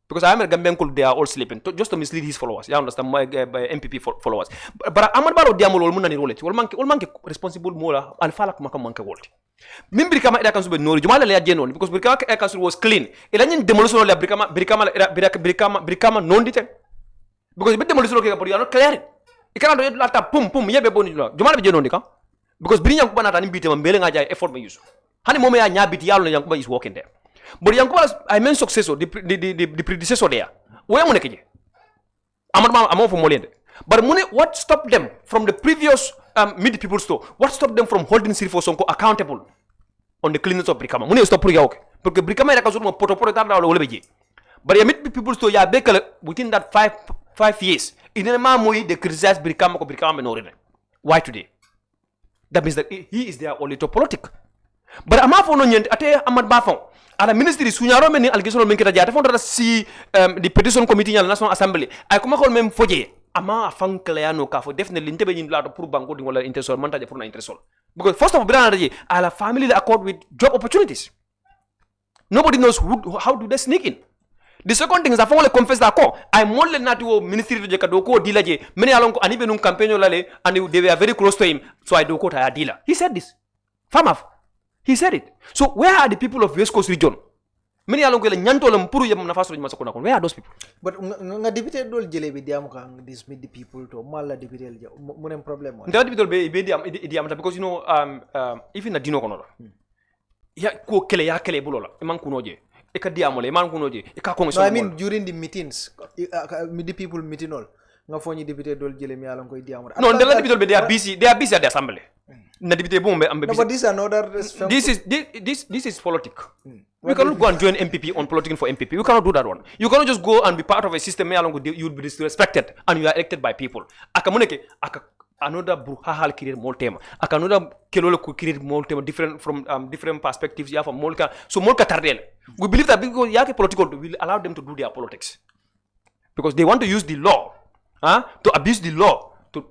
Because I am a Gambian called they are all sleeping just to mislead his followers. You understand? My MPP followers. But I'm about to diamond all money rolet. All man responsible more and fall like manka world. Mimbi kama ida kansu be nori. Jumala le genuine because Brikama kansu was clean. Elanyin demolition le Brikama non dite. Because bit demolition ke kapori are not clear. Ikana do lata pum yebe boni jumala be genuine ka. Because bring Yankuba na tani bite mambele ngaja effort me use. Hani mome ya nya bit yalo Yankuba is working there. But Yankuba, I mean successor, the predecessor there. Where am I? I'm for Molende. But what stopped them from the previous Midi people store? What stopped them from holding Sirifo Sonko accountable on the cleanness of Brikama? Mune stop Priyaok. Because Brikama is a poto. But the Midi people store ya bekale within that 5 years. In the Mamui, they criticize Brikama Minorine. Why today? That means that he is their only politic. But I'm for no yent ate Ahmad Bafon. Ala ministry sunyaro meni allegation men kita jata fondra si the petition committee nyal national assembly ay kuma ko mem foje ama fankleano ka fo definitely ntebe nyin lado pour banko di wala intesol man taje pour na intesol because first of all brana daji ala family the accord with job opportunities. Nobody knows how do they sneak in. The second thing is that I confess that I more than not to ministry to Jakadoko dealer many along and even campaign lale and they were very close to him, so I do quote a dealer. He said this. Famaf. He said it. So where are the people of West Coast region? many along ko la nyanto lam puru yam na faso ma sakuna ko where are those people but nga député dol jëlé bi diam ko this meet the people to mala député ja mu nem problème nda député be diam because you know even na dino ko no ya ko kele bulola e man kuno je e ka diamole e man kuno je e ka ko so I mean during the meetings meet the people meeting all nga foñi député dol jëlé mi alon koy diamore non de la député be they are busy at the assembly na député bombe ambe no, but this is another this is politics. We cannot go and join MPP on politicking for MPP. We cannot do that one. You cannot just go and be part of a system where you will be disrespected and you are elected by people. Akamuneke another bruhahal create more tema. Another kelolo create more tema different from different perspectives. Yeah, from Molka. So Molka tardel. We believe that because yake political will allow them to do their politics because they want to use the law, to abuse the law to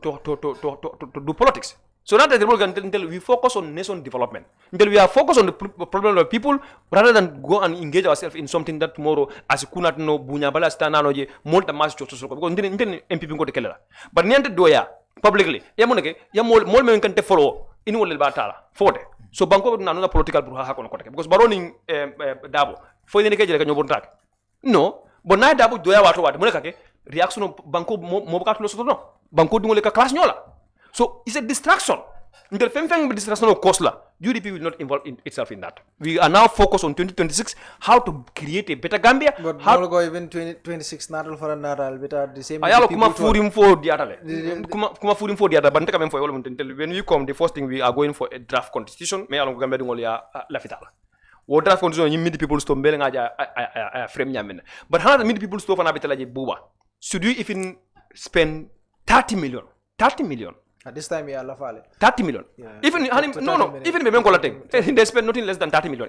do politics. So now that until we focus on nation development, until we are focused on the problem of people, rather than go and engage ourselves in something that tomorrow, as kunat no bunya bala stana no je multa mas chocho because until MPP ko te kelela. But niente doya publicly, ya moneke ya mol men kan te follow inu wole batala fote. So banko na no political bruha ko kote because baroning dabo fo ne ke jere ka nyobontak. No, but na dabo doya wato moneka ke reaction banko mo ka tulo soto no. Banko dingole ka class nyola. So it's a distraction. Until feng distraction of cost la, UDP will not involve itself in that. We are now focused on 2026, how to create a better Gambia. But how go even 2026 natal for natal better the same. Ayalo kuma furim for the other. Kuma furim for the other. But come for when we come, the first thing we are going for a draft constitution. Me along Gambia dingoli ya lafitala. What draft constitution you meet the people to mbele ngaja frame nyamen. But how meet the people to fana betala je buba. Should we even spend 30 million? 30 million. At this time, yeah, 30 million. Yeah. Even they spend nothing less than 30 million.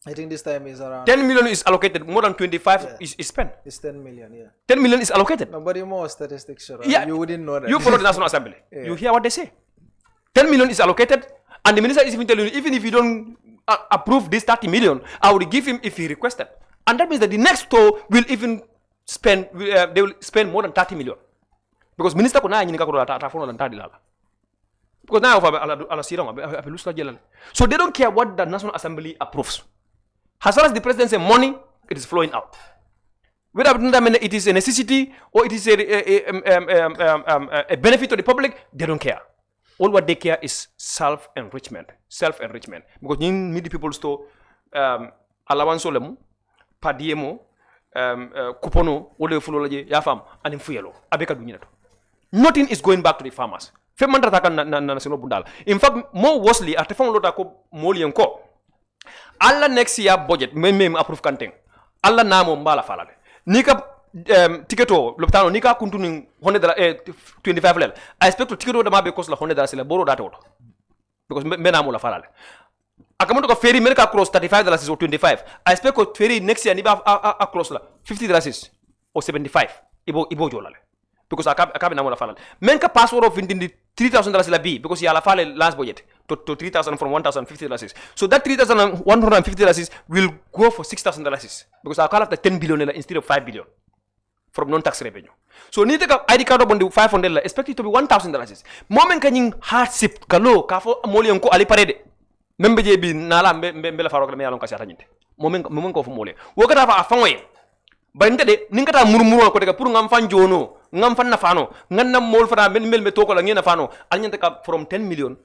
I think this time is around 10 million is allocated. More than 25 is spent. It's 10 million, yeah. 10 million is allocated. Nobody more statistics, sure. Yeah. You wouldn't know that. You follow the National Assembly. Yeah. You hear what they say. 10 million is allocated, and the minister is even telling you, even if you don't approve this 30 million, I will give him if he requested. And that means that the next tour will even spend. They will spend more than 30 million. Because minister ko na nyini ka ko ta fono lan tadi lala because now ala sirong abelusla jelal so they don't care what the National Assembly approves as far as the president say money it is flowing out whether it is a necessity or it is a benefit to the public they don't care all what they care is self-enrichment because you meet the people to allowance olemu padiemo kupono wole fulo laje ya fam anim fuyelo abeka dunyina to nothing is going back to the farmers. In fact, more worstly, at the phone lota ko moli ko. Alla next year budget, me approve kanting. Alla namo mbala falale. Nika tiketo loptano nika kuntuni $125 lel. I expect to tiketo da mabe cost la $100 sele boro data auto. Because me namo la falale. Akamoto ko ferry America cross $35 or 25. I expect ko ferry next year niba across la $50 or 75. Ibo jolale. Because akabe namola falal men ka password of the $3,000 la be because ya la fale last budget to $3,000 from $1,050. So that $3,150 will go for $6,000 because I call it $10 billion instead of $5 billion from non-tax revenue. So need to ID card on the $500 expect it to be $1,000. Moment kanying hardship kalo kafo moli ko ali parede membe je bi nala mbela faro ko me yalon ka sata nyinte moment ko fo mole wo kata fa afanwe bande de ningata murmuro ko daga pour ngam fan jono ngam fan na fano nganna mol fara mel me to ko la ngena fano alnyanta ka from 10 million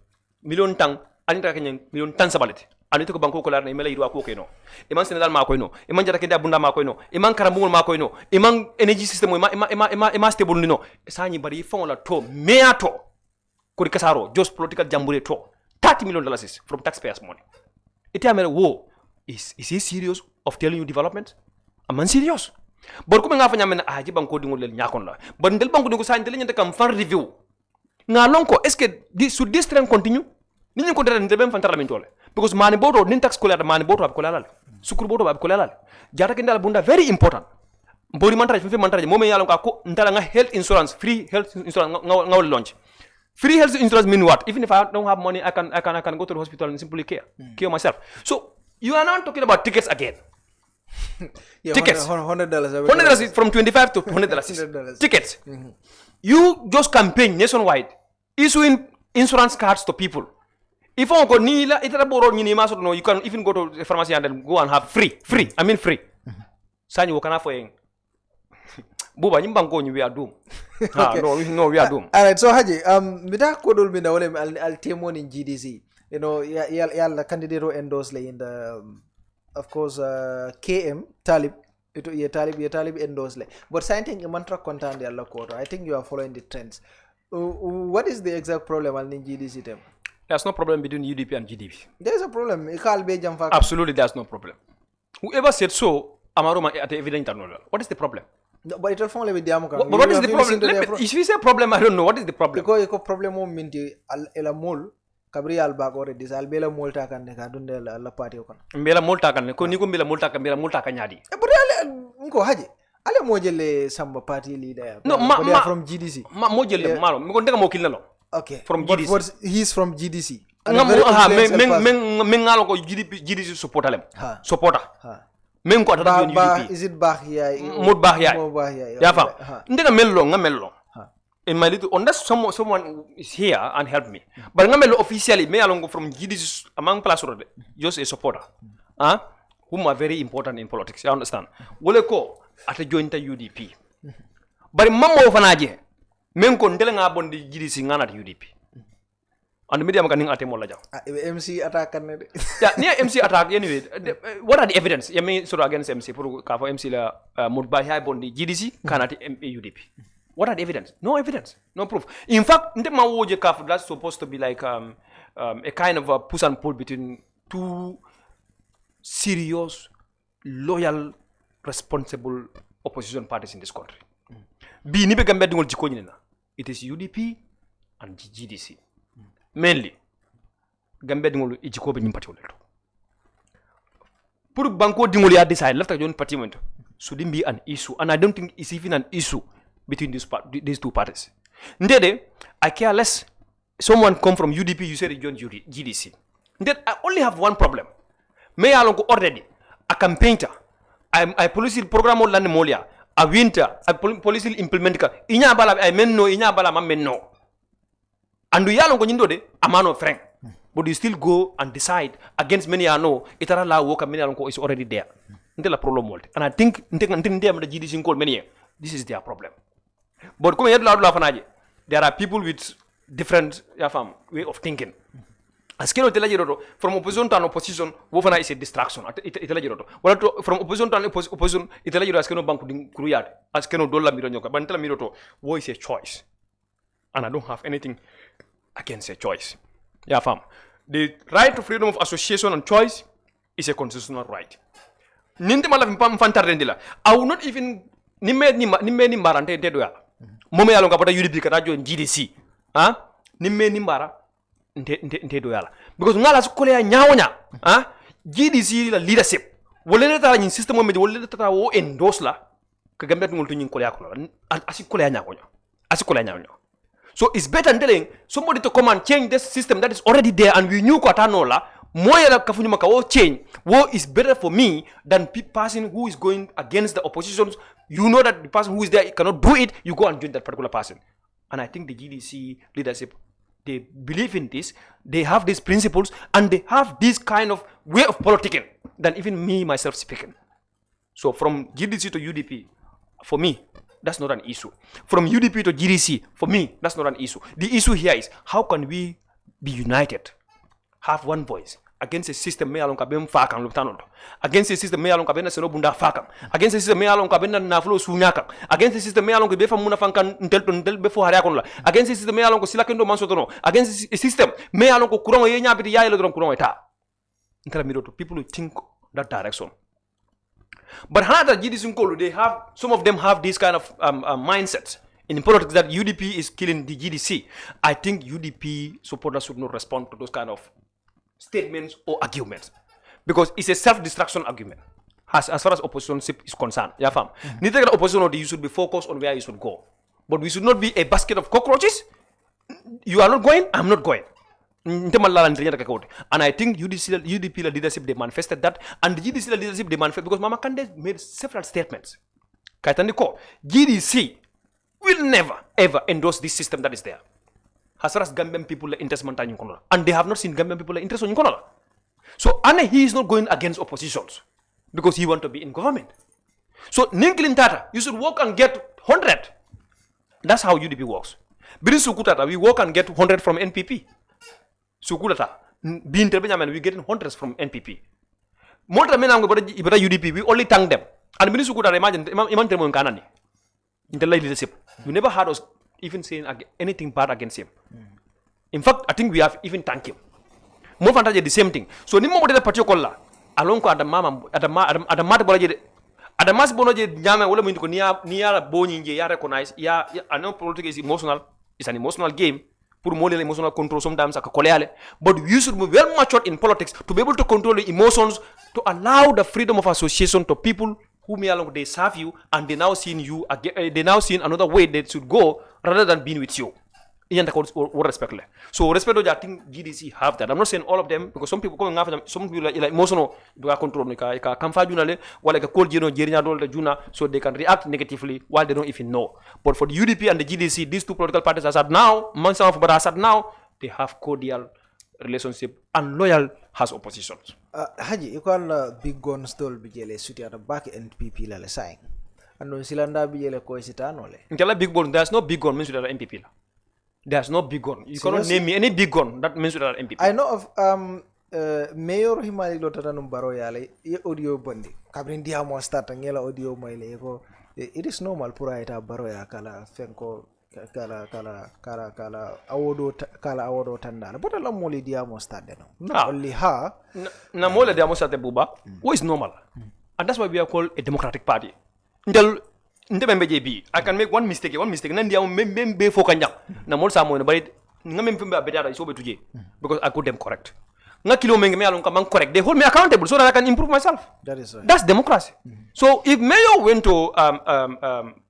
tang alnyanta ka million tan sabalete alnyanta ko banko ko larne mela yidwa ko keno e man Senegal ma ko no e man jara kende abunda ma ko no e man karambul ma ko no e man energy system ma stable no sañi bari fon la to meato ko di kasaro just political jambure to $30 million from taxpayers money it amere wo is he serious of telling you development am serious bor ko nga fa nyamena aji banko dingol lel nyakon la bon del banko dingo sañ del ñente kam fan review nga lonko est ce que should this trend continue ni ñu ko dara ndel ben fan parlamentole because mani boto nin tax scolaire mani boto ab ko lalal sukur boto ab ko lalal jata ke ndal bunda very important mbori mantaje fi mantaje mo me yalon ka ko ndala nga health insurance free health insurance nga launch free health insurance mean what even if I don't have money I can go to the hospital and simply care myself. So you are not talking about tickets again. Yeah, tickets $100 from $25 to $100 tickets. You just campaign nationwide issuing insurance cards to people, If you go nila, itara boro ni maso no, you can even go to the pharmacy and then go and have free. I mean free. Sanyi wakana for ing. Buba nyimbang ko we are doomed. Okay. No, we are doomed. All right, so Haji, mida kodol mina wale al temon in GDC. You know, yalla candidate who endorse in the, of course, KM Talib. Itu ye Talib endorse le. But something mantra content yalla koto. I think you are following the trends. What is the exact problem al in GDC tem? There's no problem between UDP and GDP. There's a problem. Absolutely, there's no problem. Whoever said so, Amaruma at the evidence. What is the problem? No, but it will fall with the But what is the problem? If you say problem, I don't know. What is the problem? Because the problem is minti ela mol kabri al bagore dis al bela molta kan ne kadunde la party okon. Bela molta kan ne ko ni ko bela molta kan nyadi. But ale nko Haji. Ale mojele samba party leader. No, from GDC. Mojele malo. Mi ko ndega mo kilna lo. Okay. From GDC. But he's from GDC. Mengalo ko GDC supportalem. Supporter. Men ko atata UDP. Is it Bahia? Mod Bahia. Ya fam. Ndega mello. In my little, unless someone is here and help me. But ngamelo officially me along from GDC among plus just a supporter. Whom are very important in politics. You understand? Wole ko ata jointa UDP. But mammo fanaje. Men ko ndele nga bondi GDC ngana UDP. And the media can attack more. MC attack can yeah, near MC attack anyway. What are the evidence? You mean sort against MC for MC la Mudbahia bondi GDC cannot UDP. What are the evidence? No evidence, no proof. In fact, that's supposed to be like a kind of a push and pull between two serious, loyal, responsible opposition parties in this country. It is UDP and GDC. Mainly, Gambia dingolo ijiko be nyimpati wolto. Pour banko dingolo ya decide left ajon party momento. Should be an issue, and I don't think it's even an issue between these two parties. Ndede, I care less. Someone come from UDP, you say they join GDC. Ndede, I only have one problem. May I go already a campaigner. I policy program on land molia. A winter, a policy implementer. Inya bala I menno, inya bala ma menno. And we are going to do a man of frank. But you still go and decide against many I know, itara la work many is already there. Until a problem world. And I think the GDC called many. This is their problem. But there are people with different way of thinking. As from opposition to an opposition, wofana is a distraction. From opposition to an opposition, Italian bank kruyad. As keno dollar mironyoka. But tell me wo is a choice. And I don't have anything against a choice. Yeah, fam. The right to freedom of association and choice is a constitutional right. I will not even ni marante ntedoya. Mome yalonga pata UDP katajo GDC. Nimme ni mara ntedoya. Because ngala sukole ya nyawonya. GDC la leadership. Wolele tara nyin system mo wolele tara wo endorse la. Kagambia ngolto nyin kole yakolo. Asikole ya nyawonya. Asikole ya nyawonya. So it's better than telling somebody to come and change this system that is already there and we knew Kwatanola, Moya Kafunyuma will change. What is better for me than person who is going against the opposition? You know that the person who is there cannot do it, you go and join that particular person. And I think the GDC leadership, they believe in this, they have these principles, and they have this kind of way of politicking than even me, myself speaking. So from GDC to UDP, for me, that's not an issue. From UDP to GDC, for me, that's not an issue. The issue here is how can we be united, have one voice against a system me along kabem fakam lutanodo, against a system me along kabena senobunda fakam, against a system me along kabena naflo sunyaka, against a system me along befa muna fankan ntel before hariakonla, against a system me along silakendo mansotono, against a system me along kurongo yenya biti yaelo dron kurongo eta. Intela miroto people who think that direction. But Hanada GDC Nkolo, they have, some of them have this kind of mindset in politics that UDP is killing the GDC. I think UDP supporters should not respond to those kind of statements or arguments. Because it's a self-destruction argument. As far as opposition is concerned. Yeah, fam. Neither the opposition you should be focused on where you should go. But we should not be a basket of cockroaches. You are not going, I'm not going. And I think UDP leadership, they manifested that. And the GDC leadership, they manifested because Mama Kande made several statements. GDC will never, ever endorse this system that is there. as far as Gambian people are interested in Konola. And they have not seen Gambian people are interested in Konola. So, and he is not going against oppositions because he want to be in government. So, Ninklin Tata, you should work and get 100. That's how UDP works. Birin Sukutata, we work and get 100 from NPP. Sukutata, being Terbenyaman, we getting hundreds from NPP. More than UDP, we only thank them. And Birin Sukutata, imagine, Kanani. In the leadership, you never heard us even saying anything bad against him. In fact, I think we have even thanked him. More fantastic, the same thing. So, ni mo de particular along ko adamata bolaje adamas bonoje nyame wala mo ko niya boni nje ya recognize ya I know politics is emotional. It's an emotional game. Pour more emotional control sometimes aka koleale. But we should be well matured in politics to be able to control the emotions, to allow the freedom of association to people who may along they serve you and they now seeing you again, they now seeing another way they should go rather than being with you. Respect. So respect I think GDC have that. I'm not saying all of them because some people coming after them, some people like emotional do control while cold juna so they can react negatively while they don't even know. But for the UDP and the GDC, these two political parties as at now, they have cordial relationship and loyal as oppositions. Haji, you call big guns stole bijele suti at the back NPP la sign. And no silanda bijele ko sitanole. Intella big gun, there's no big gun means that NPP. There's no big gun. You cannot name me any big gun that means that NPP. I know of Mayor Himali Lotanum Baroyale, audio bundi. Kabrin Diamo start ngela audio maile ko. It is normal pura ita Baroya kala fenko kala awodo tandala. But a moli Diamo start then. Not only her. Na mole Diamo start Buba. What is normal? And that's why we are called a democratic party. I can make one mistake. Nandia membe fokanya. Na mol samo but ngamembe better is over today because I could them correct. Nga kilo menge me alon come correct. They hold me accountable so that I can improve myself. That is right. That's democracy. So if Mayor went to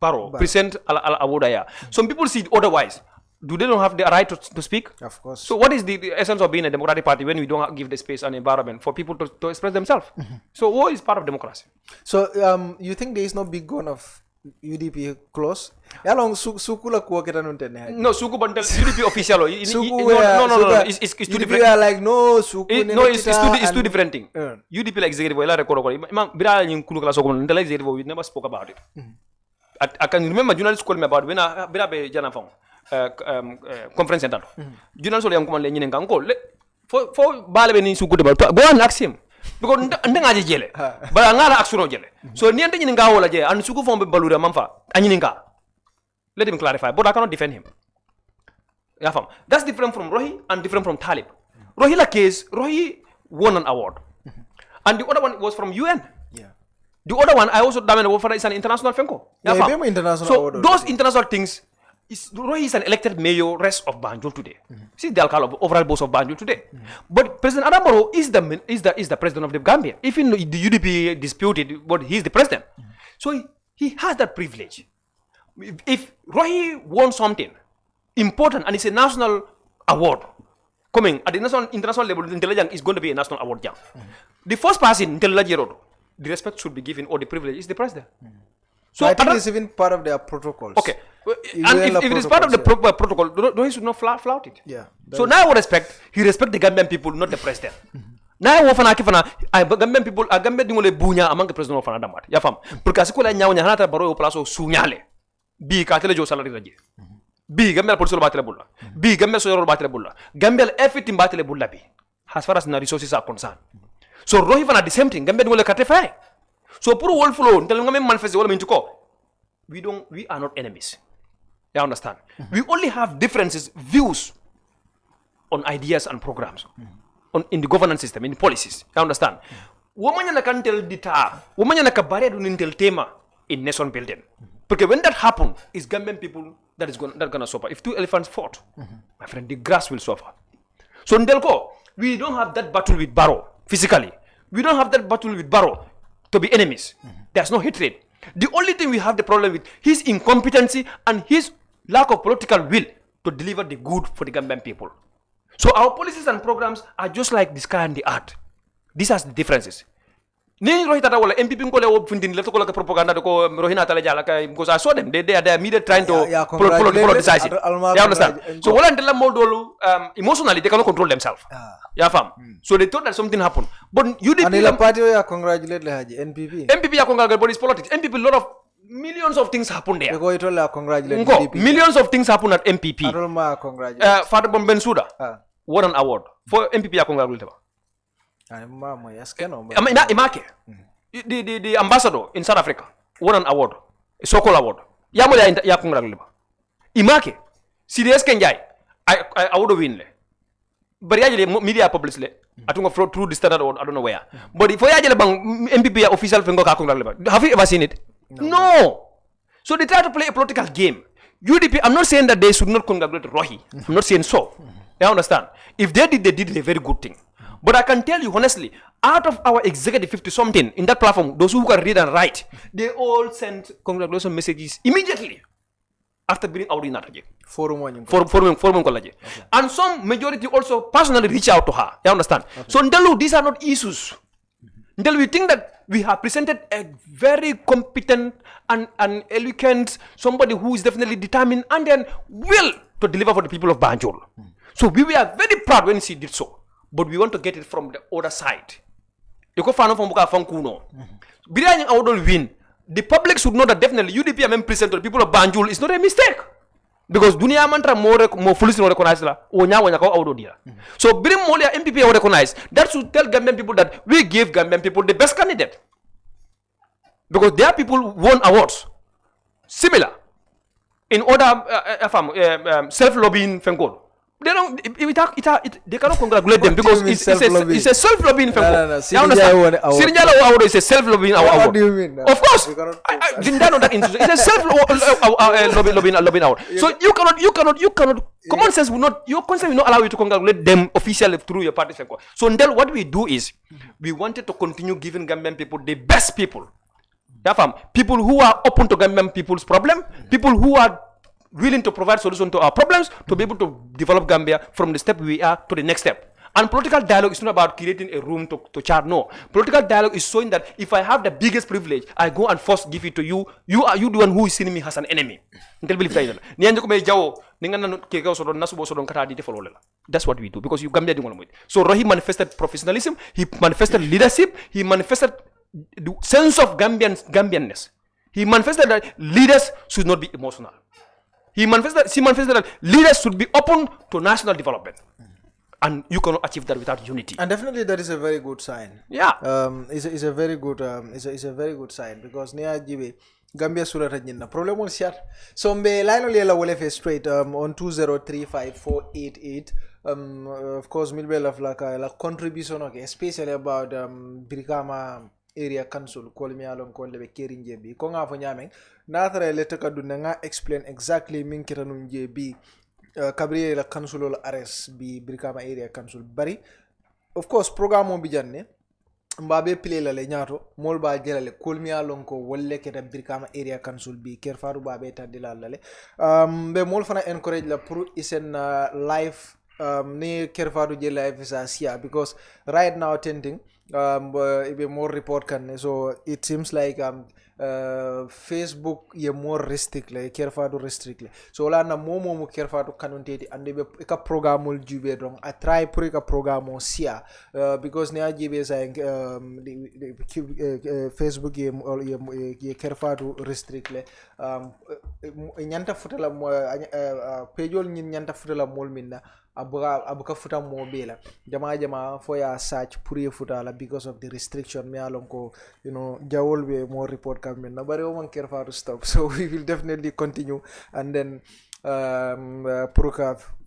Paro, present Awodaya, some people see it otherwise. Do they don't have the right to speak? Of course. So what is the essence of being a democratic party when we don't give the space and environment for people to express themselves? So what is part of democracy? So you think there is no big gun of UDP close? Yalong sukula kuwa kita nuntene. No, suku bandel UDP official. No. It's too UDP different. are like no suku. No, it's two different thing. UDP like executive, I record. Bira yung kulu kala sokon. Until executive, we never spoke about it. I can remember journalists called me about when I bira be jana fong conference center. Journalists only am come le nyine ngangko. For bale be ni suku de go and ask him. Because ndeng aje jele ba ngala aksuno jele so ni ante nyini ngawo la je an suku fombe balura mamfa anyini nga let him clarify but I cannot defend him. Yeah, fam. That's different from Rohi and different from Talib. Rohi la case, Rohi won an award and the other one was from UN. Yeah, the other one I also damn it is an international fenko. Yeah, fam. International so award those international things Rohi is an elected mayor rest of Banjul today. See the alcohol of overall boss of Banjul today. But President Adam Barrow is the president of the Gambia. Even the UDP disputed, but he's the president. So he has that privilege. If Rohi won something important and it's a national award coming at the international level, intelligence is going to be a national award. The first person, the respect should be given or the privilege is the president. So I think it's even part of their protocols. Okay. And if it is part of the protocol, he should not flout it. Yeah. So now I respect the Gambian people, not the president. Now I Gambian people, Gambian dingole bunya among the president of Adamat. Ya fam. Because ko la nyawnya hanata baro plaso sunyale. Bi ka tele jo salary raje. Bi Gambia police batele bulla. Bi Gambia so batele bulla. Gambia everything batele bulla bi. As far as the resources are concerned. So Rohi at the same thing. Gambia dingole katefa. So puro wall flow, tell ngame manifest wala mintuko. We are not enemies. You understand? We only have differences, views on ideas and programs, in the governance system, in policies. You understand? Woman na can tell dita, woman na kabare do nintel tema in nation building. Because when that happens, it's Gambian people that gonna suffer. If two elephants fought, my friend, the grass will suffer. So Ndelko, we don't have that battle with Barrow physically. We don't have that battle with Barrow to be enemies. There's no hatred. The only thing we have the problem with his incompetency and his lack of political will to deliver the good for the Gambian people. So our policies and programs are just like the sky and the earth. These are the differences. Ni rohi tata wala MPP ngole wo fundin le to ko propaganda ko rohi na tala jala kay because I saw them they are media trying to politicize it. You understand? So wala ndela modolu emotionally they cannot control themselves. Ya fam. So they thought that something happened. But UDP and the party ya congratulate le haji NPP ya congratulate but it's politics. NPP a lot of millions of things happen there. Because it all congratulate NPP. Millions of things happen at MPP. Arulma congratulate. Father Bombensuda won an award for MPP ya congratulate. Imake, the ambassador in South Africa won an award, a so-called award. Yamo ya congratulate. Imake, serious Kenjai, I would win. But yajele media publicly, I think through the standard or I don't know where. But if yajele bang MPP official fingo ka congratulate. Have you ever seen it? No. So they try to play a political game. UDP, I'm not saying that they should not congratulate Rohi. I'm not saying so. You understand? If they did a very good thing. But I can tell you honestly, out of our executive 50-something in that platform, those who can read and write, they all sent congratulation messages immediately after being out in that forum. And some majority also personally reach out to her. You understand? So Ndelu, these are not issues. Ndelu, we think that we have presented a very competent and eloquent somebody who is definitely determined and then will to deliver for the people of Banjul. So we were very proud when she did so. But we want to get it from the other side. You go find out from Kuno. Biryani Audol win. The public should know that definitely UDP and present to the people of Banjul is not a mistake. Because dunia mantra more foolish no recognize la. Onya wanya ko Audo dia. So bring more MPP or recognize. That should tell Gambian people that we give Gambian people the best candidate. Because their people won awards. Similar. In order self-lobbying fengol. They don't. They cannot congratulate them because it's a self-lobbying fengo. Sirinjala award is a self-lobbying award. What do you mean? Of course, I didn't know that. It's a self-lobbying award. So you cannot. Common sense will not. Your consent will not allow you to congratulate them officially through your party fengo. So then what we do is we wanted to continue giving Gambian people the best people. People who are open to Gambian people's problem. People who are willing to provide solution to our problems, to be able to develop Gambia from the step we are to the next step. And political dialogue is not about creating a room to chat. No. Political dialogue is showing that if I have the biggest privilege, I go and first give it to you. You are the one who is seeing me as an enemy. That's what we do because you Gambia didn't want to. So Rohi manifested professionalism, he manifested leadership, he manifested the sense of Gambianness. He manifested that leaders should not be emotional. She manifested that leaders should be open to national development. And you cannot achieve that without unity. And definitely that is a very good sign. Yeah. It's a very good very good sign because near Jibe Gambia surata nyina problem on share. So mbe line ole la wole fe straight on 2035488 of course milbe la contribution okay especially about Brikama area council call me along call lebe kering JB ko nga fo nyameng natare le takadu nga explain exactly min kitanum JB kabriye la council la arrest bi Brikama area council bari of course programme bi janne mbabe play la le nyaato mol ba jelale call me along ko wolle keta Brikama area council bi kerfaru babe tandila lale be mol fana encourage la pour isen live ni kerfaru je live sa sia because right now tending if more report can so it seems like Facebook ye more restrict like careful to restrict so la na momo careful to kanunte and be ka programul jube donc I try pour ka programo sia because ne ajibe sa Facebook ye careful to restrict le nyanta futala pejol nyanta futala mol minna abuka futa mo bela jama for ya search pour futala because of the restriction me alon ko you know jawol be more report come na bare o man careful to stop so we will definitely continue and then pour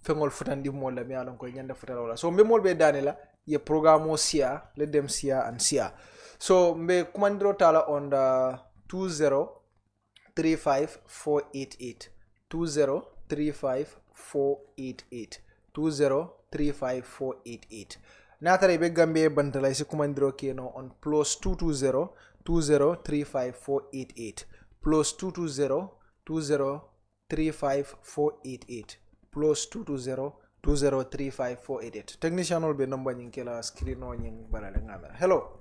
fengol futandi mo la me alon ko nyanda futala wala so me mol be danela ye programme sia let them sia and sia so me commandro tala on the 2035488 2035488 2035488 natare be gambe bantala isi commandro keno on +220 2035488 +220 2035488 +220 2035488 technician will be number nyinkela screen no nying balale ngala hello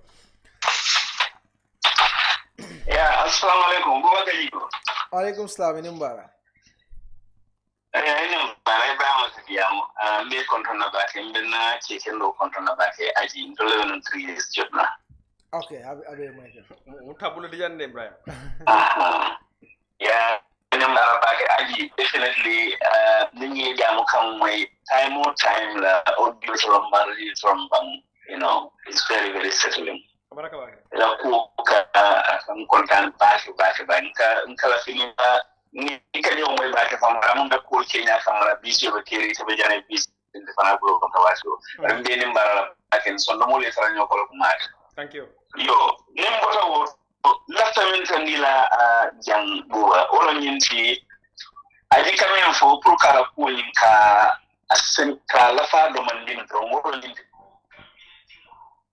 Assalamu alaikum. Buba Gagigo. Alaikum salam. Inimbara. Ina bara Ibrahim Sidiyamu. Me kontra na bake mbena chicken lo kontra na bake aji ndole wenu 3 years jobna. Okay, abe Michael. Utabula diyan ne Ibrahim. Yeah, ina bara bake aji definitely ninyi jamu kam mai time la audio from Mari from you know, it's very very settling. Baraka bake. La ku ka kan kontan bake nka la filima ni kadi o moy bake fam ramunda ko Kenya kamara bisi o keri to be jane bisi de fana ko waso rambe ni mbara bake so no mo le fara nyoko ko mat. Thank you. Yo nimboto wo lafta min tandila jang buwa wala nyinti aji kamen fo pour kala ko nyinka asen ka lafa do mandin do wala nyinti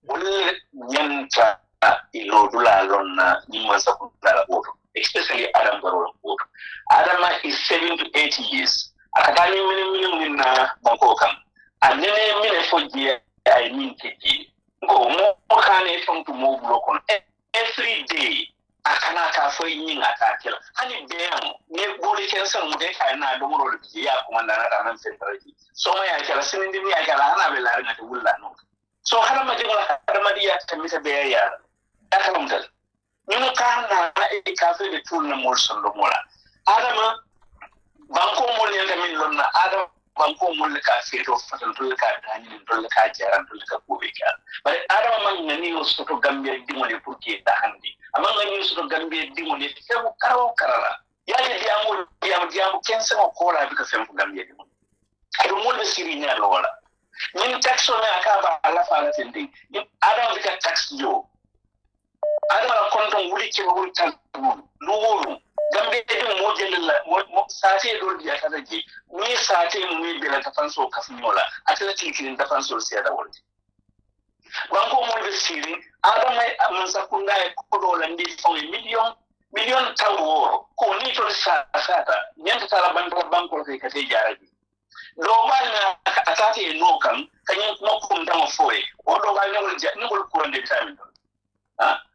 wala nyanta ilo dula lonna ni wasa ko dala boto especially Adam Barrow boto. Adam is 7 to 8 years akadani mini na banko kam anene mine fo je ay nyinti go mo kane from to move lokon every day akana ka fo yin atakela hani dem ne boli kensan mu de kai na do mo de ya kuma na nan centrali so ma ya kala sinin dimi ya kala ana be la na to wulla no so hada ma dinga hada ma diya ta misa be ya aka mun dal ni mo kana e ka fe de tourna mo son do mola adama banko mo ne ta min lonna adama banko mo le ka fe to fatan to ka dani to ka jaran to ka ko be ka bare adama man ngani o soto gambia dimo ne pour que da handi amma ngani o soto gambia dimo ne fe ko karala ya le diamu kensa ko la bi ka fe ko gambia dimo ay mo le siri nya lola min taxo na akaba ala fala tindi adama bi ka tax yo adama la konton wuli ke wuli tan lu gambe mo jelilla mo saate do dia kada ji mi saate mi bela ta fanso kafnyola atletic kin da fanso sia da wolti banko mo be siri adama man sakunda e ko do landi fo million tawo ko ni to sata nyanta tala banko ke kate jarabi do bana atate no kan kanyen mo ko ndamo foe o do ga ngol ko ndé tamin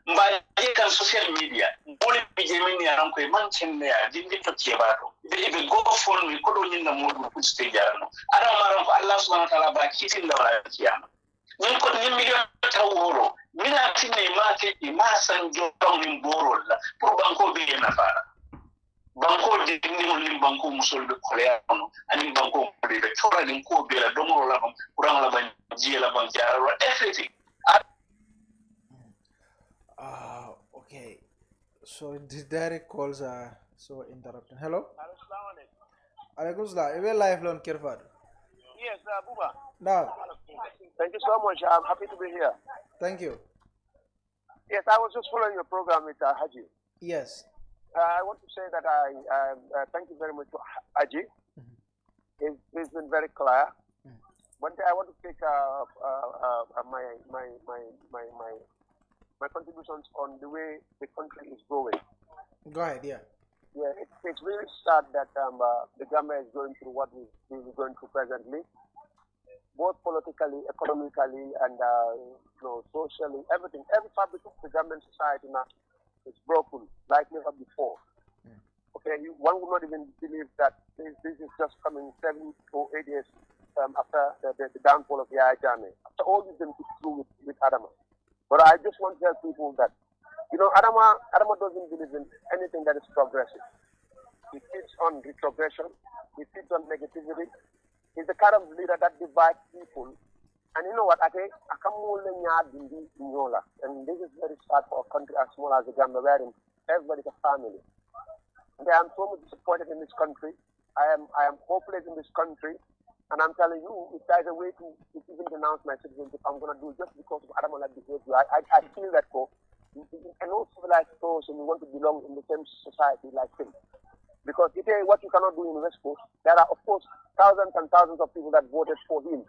mbaje kan social media boli bije min ya ranko e man cenne ya dindi to kebato be go phone mi ko do nyinna modu ko ste jarano ara maran ko Allah subhanahu wa ta'ala ba kitin da wala kiyama min ko ni million taworo mina tinne ma ke ma san jom min borol la pour banko be na fara banko de dindi mo lim banko musol be kolea no ani banko be tora din ko be la domoro la ban kurang la ban jiela ban jaro everything. Okay. So the direct calls are so interrupting. Hello? Alaikum salam. We're live on Kirfad. Yes, Buba. Now. Thank you so much. I'm happy to be here. Thank you. Yes, I was just following your program with Haji. Yes. I want to say that I thank you very much to Haji. He's been very clear. One day I want to take my contributions on the way the country is going. Go ahead, yeah. Yeah, it's really sad that the Gambia is going through what we're going through presently, both politically, economically, and socially, everything. Every fabric of the Gambian society now is broken like never before. Okay, one would not even believe that this is just coming 7 or 8 years after the downfall of the Yaya, after all we've been through with Adama. But I just want to tell people that, Adama doesn't believe in anything that is progressive. He feeds on retrogression. He feeds on negativity. He's the kind of leader that divides people. And you know what? And this is very sad for a country as small as the Gambia, wherein everybody's a family. And I am so much disappointed in this country. I am hopeless in this country. And I'm telling you, if there's a way to even denounce my citizenship, I'm going to do it just because of Adam like behavior. I feel that for an old civilized person, we want to belong in the same society like him. Because if what you cannot do in West Coast, there are, of course, thousands and thousands of people that voted for him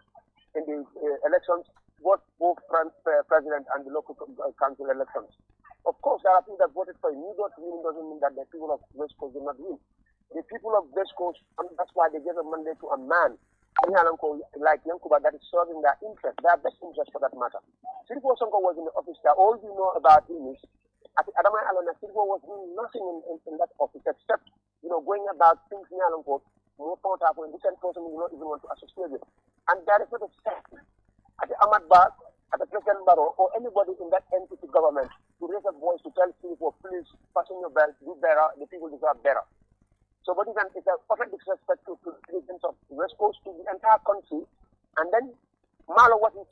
in the elections, both president and the local council elections. Of course, there are people that voted for him. You don't win doesn't mean that the people of West Coast did not win. The people of West Coast, and that's why they gave a mandate to a man like Yankuba that is serving their interest, their best interest for that matter. Siriko Sonko was in the office there. All we know about him is Adama Alona Silva was doing nothing in that office except, going about things in Alonco, more thought of when different person will not even want to associate with. And that is not a step. At the Ahmad Bar, at the President Barrow, or anybody in that entity government to raise a voice to tell people, please fasten your belt, do better, the people deserve better. So what is it's a perfect disrespect to the citizens of West Coast, to the entire country, and then Malo what he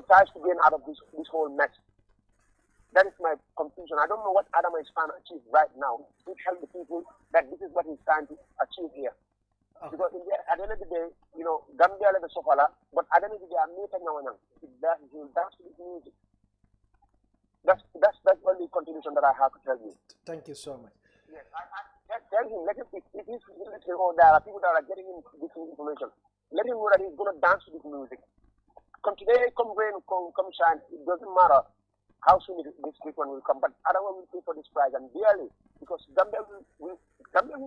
tries to gain out of this whole mess. That is my confusion. I don't know what Adama is trying to achieve right now to tell the people that this is what he's trying to achieve here. Okay. Because at the end of the day, Gambia is a sofala, but at the end of the day, I'm not he will dance to this music. That's the only contribution that I have to tell you. Thank you so much. Yes, I tell him, let him, if he's there are people that are getting him this information, let him know that he's going to dance to this music. Come today, come rain, come shine, it doesn't matter how soon this one will come, but Adama will pay for this prize, and dearly, because Gambia will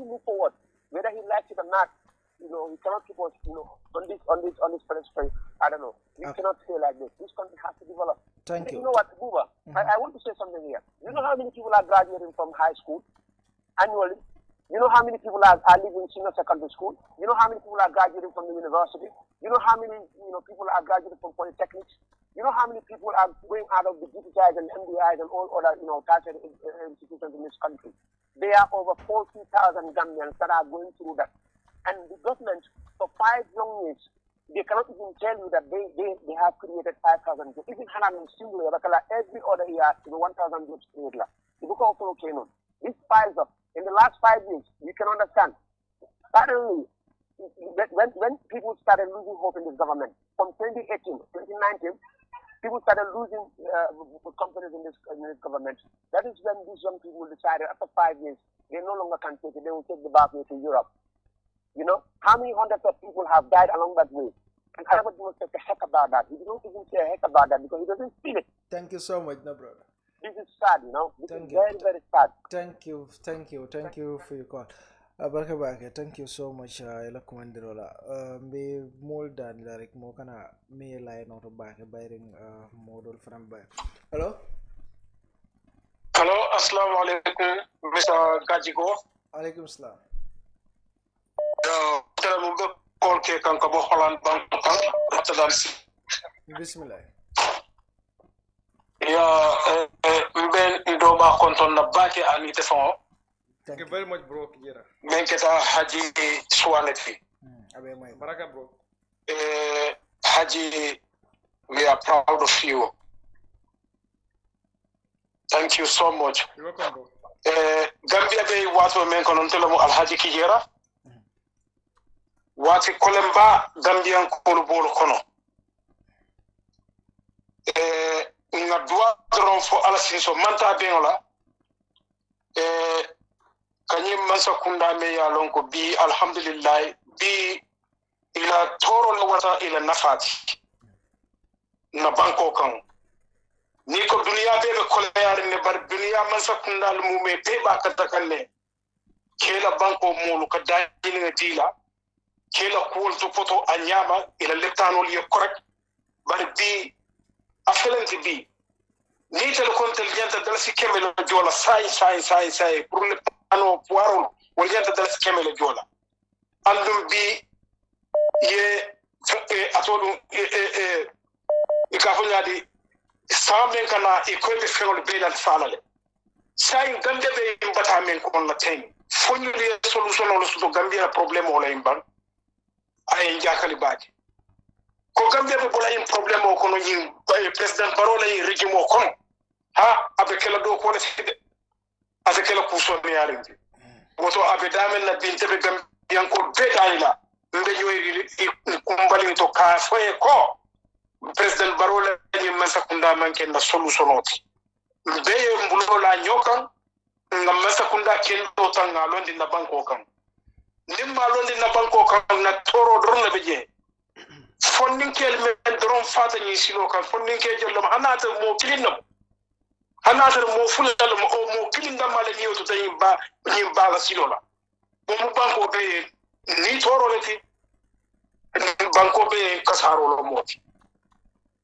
move forward, whether he likes it or not. He cannot keep us, on this pedestal. I don't know. We cannot stay like this. This country has to develop. Thank you. You know what, Buba? I want to say something here. You know how many people are graduating from high school annually? You know how many people are leaving senior secondary school? You know how many people are graduating from the university? You know how many people are graduating from polytechnics? You know how many people are going out of the GTIs and MDIs and all other tertiary institutions in this country? There are over 40,000 Gambians that are going through that. And the government, for 5 long years, they cannot even tell you that they have created 5,000 jobs. Even Hanan singular, every other year, 1,000 jobs created. The book of Volcano. This piles up. In the last 5 years, you can understand. Suddenly, when people started losing hope in this government, from 2018, 2019, people started losing confidence in this government. That is when these young people decided after 5 years, they no longer can take it. They will take the back way to Europe. How many hundreds of people have died along that way? And everybody will say a heck about that. He don't even say a heck about that because he doesn't feel it. Thank you so much, no brother. This is sad, This is very, very sad. Thank you for your call. Barka thank you so much. Ila kumandirola. Be more than like mo kana me line out of back bayring model from back. Hello. Hello, assalamu alaikum, Mr. Gagigo. Alaikum salam. Tell me the call cake and Kabo Holland Bank. Bismillah. Yeah, Ben Idoba Conton the back and it phone. Thank you very much, bro. Menketa Haji Swaneti. Baraka, bro. Haji, we are proud of you. Thank you so much. You're welcome, bro. Gambia Bay Wato Menkonontelo Al Haji Kijera. Wati Kolemba Gambian Kulubolo Kono. Nga dua dron fo ala sinso manta bengola. Kanyim mansa kunda me ya lonko bi alhamdulillah bi ila toro la wata ila nafati na banko kan ni ko duniya be kolear ne bar duniya mansa kunda lu me pe ba kata kanne kela banko molu ka dani nga dila kela kuol to poto anyama ila leptano li correct bar bi afelenti bi ni tel kontel jenta dal si kemelo jola sai pour le ano poaro wol jenta dal si kemelo jola andum bi ye atolu ikafonyadi samen kana ikobe fengol belal falale sai gambe be mbata men ko on la tay fonyu le solution on so gambia problème wala imban ay njakali baaji ko gambia be bola im problème o kono yin president barola yi régime o kono ha abe kala do ko le avec la couson me yarindi woto abe damen na binte be gambian ko be dayla mbe yoyi kumbali to ka foye ko president barola ni masa kunda manke na solution oti mbe mbulo la nyokan ngam masa kunda kendo tanga londi na banko kan nimma londi na banko kan na toro dron na beje fondin kel men dron fata ni silo kan fondin ke jellom hanata mo kilinno hanata mo fulal mo kilinga mala ni to tayin ba ni ba la silo la mo banko be ni toro leti banko be kasaro lo moti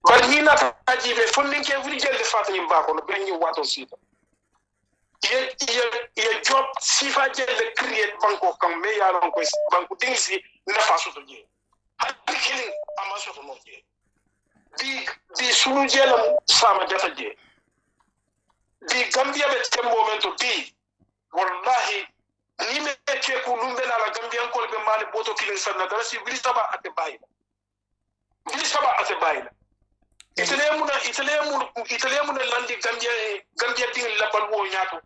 bar ni na taji be fondin ke wuri jelle fata ni ba ko no be ni wato sita ye job sifa je le create banko kam me ya lon ko banko dingsi nafa soto je hadi killing ama soto no je di sunu je la sama dafa je di Gambia be tem momento bi wallahi ni me ke ku lumbe na la Gambian ko be mali boto killing sanna dara si wili saba ate bayina itelemuna landi Gambia ding labal wo nyaato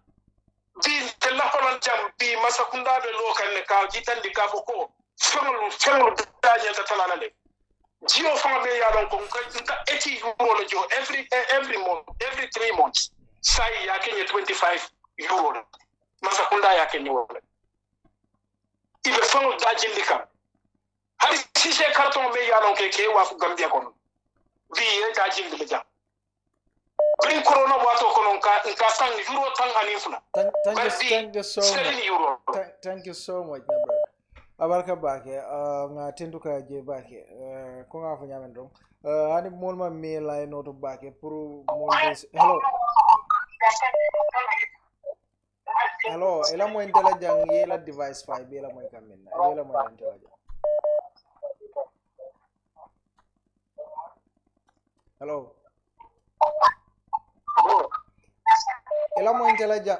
bi te la holan jam bi masakunda be lokal ne ka jitandi ka ko fenglu daje ta talana le jio fama be ya don ko ka eti euro le jo every month every 3 months sai ya kenye 25 euro masakunda ya kenye wala ibe fenglu daje ndika hadi sise karton be ya don ke wa fu Gambia kono bi e daje ndika bring corona wato kono ka sang euro tan hanifuna thank you so much. Thank you so much, my brother. Abarka bake nga tenduka je bake ko nga fu nyamen dong ani molma me lay noto bake pour molde hello ela mo intela jang yela device 5 bela mo kamen ela mo intela jang hello ela mo intela jang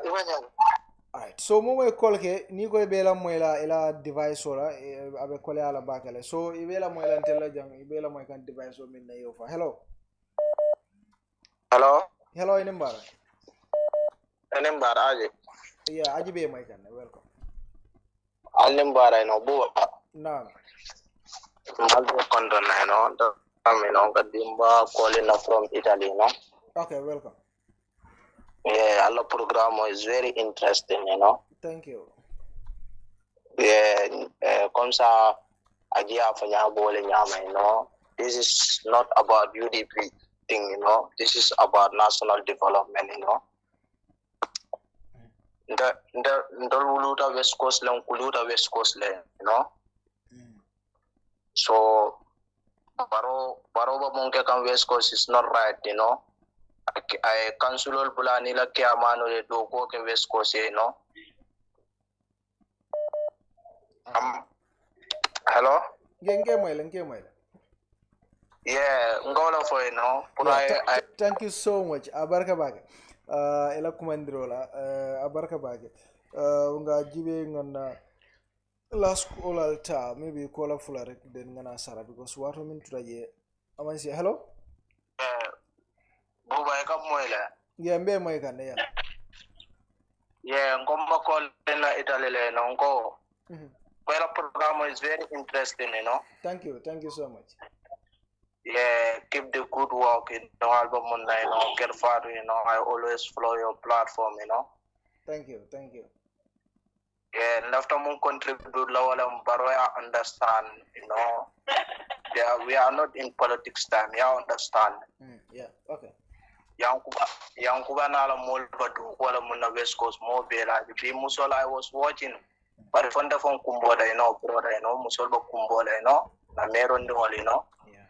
alright so mo call ke ni ko bela mo ela device ora abe kole ala bakale so ibela mo ela intela jang ibela mo kan device o min na yo fa hello enembara aje yeah aji be mo kan welcome enembara no bo na maldo kondon no the Kadimba calling from Italy, no? Okay, welcome. Yeah, our program is very interesting, you know. Thank you. Yeah, comme ça, agia fanya bole nyama, you know. This is not about UDP thing, you know. This is about national development, you know. The Luluta West Coast, Kuluta West Coast, you know. So, Baroba Monke kan West Coast is not right, you know. I councilor Bulani la kia mano de doko ke West Coast, you know. Hello? Ngenge Yeah, ngola for you know. Thank you so much. Abarka baga. Ela kumandrola. Abarka baga. Unga jibe ngana last call alta maybe call a full then ngana sara because what I mean today. Aman say hello. Buba Gagigo. Yeah, mbe mo kan ya. Yeah, ngomba call na Italy le nongo. Well, program is very interesting, you know. Thank you so much. Yeah, keep the good work, you know, album online, you know, get far, you know, I always follow your platform, you know. Thank you. Yeah, and after more contribute, I understand, you know. Yeah, we are not in politics time, you understand. Yeah, okay. Yang kuba na la mol badu wala muna West Coast mo bela bi musola I was watching but fonda fon kumboda you know brother you know musolba kumboda you know na meron de you know. Yeah.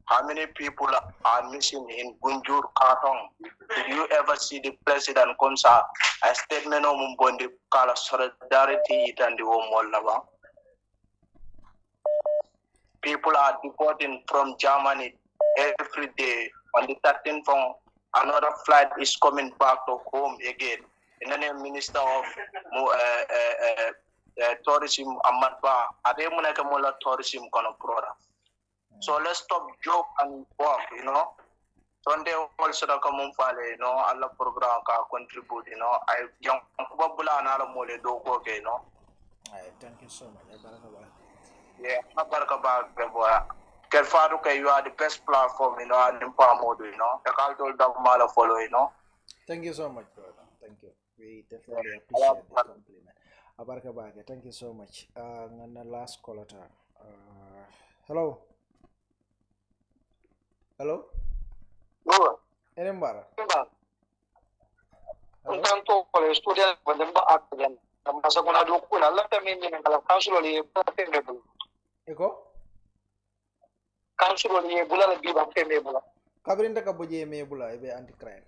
How many people are missing in Gunjur Kartong? Did you ever see the president comes a statement on Mumbondi kala solidarity and the Womolava? People are deporting from Germany every day. On the 13th, another flight is coming back to home again. And then the Minister of Tourism, Ahmad Ba, Ademunakamola Tourism Konoprora. So let's stop joke and work, you know. Sunday also come you know, Allah program can contribute, you know. I young Babula and Alamole do work, you know. Thank you so much. Yeah, you are the best platform, you know, and empower mode, you know. The cultural Mala follow, you know. Thank you so much, brother. Thank you. We definitely appreciate the compliment. Abarka Baga, thank you so much. And the last caller. Hello. Enembara. Tanto con student when ba accident. Masa kuna dukuna la tamin ni ngala council li tembe. Eko? Council li bula la biba tembe bula. Kabrinta ka boje me bula ebe anti crime.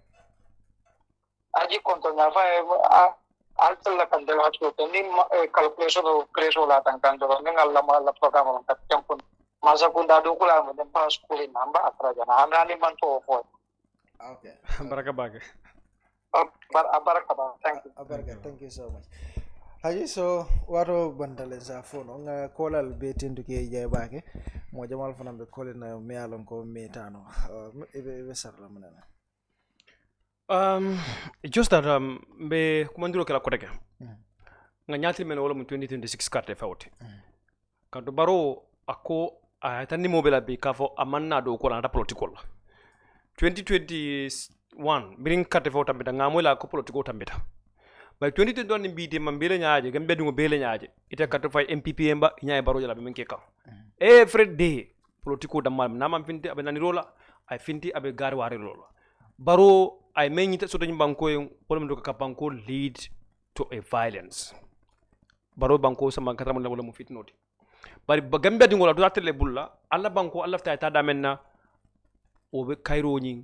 aji konto nya fa alta la kan de la to ni calculation o preso la tan kan do ngal la ma la program on ka tempun masa kunda do kula mo dem pas kuli namba atra jana amrani man to fo Okay. Baraka bage. Baraka ba. Thank you so much. Haji so waro bandale sa phone nga kolal be tindu ke jay bake mo jamal fanam be kolina me alon ko metano be sarla manana. Just that be kumandiro kala koteke. Nga nyati men wala mu 2026 carte fawti. Kanto baro ako tani mobile be kafo amanna do ko na political. 2021 birin carte fawta be nga mola ko political tambita. By 2021 mbiti mambele nyaaje gambe dungo bele nyaaje ite carte fay MPP emba nyaay baro jala be men keka. Every day political damal nama finti abe nani rola ay finti abe gar ware rola. Baro ay menyita so dañ banko wala mdo ka banko lead to a violence. Baro banko sama kata wala mu fitnoti. Bari gambe dingo la do tele bulla alla banko alla ta da menna o be kayro nyi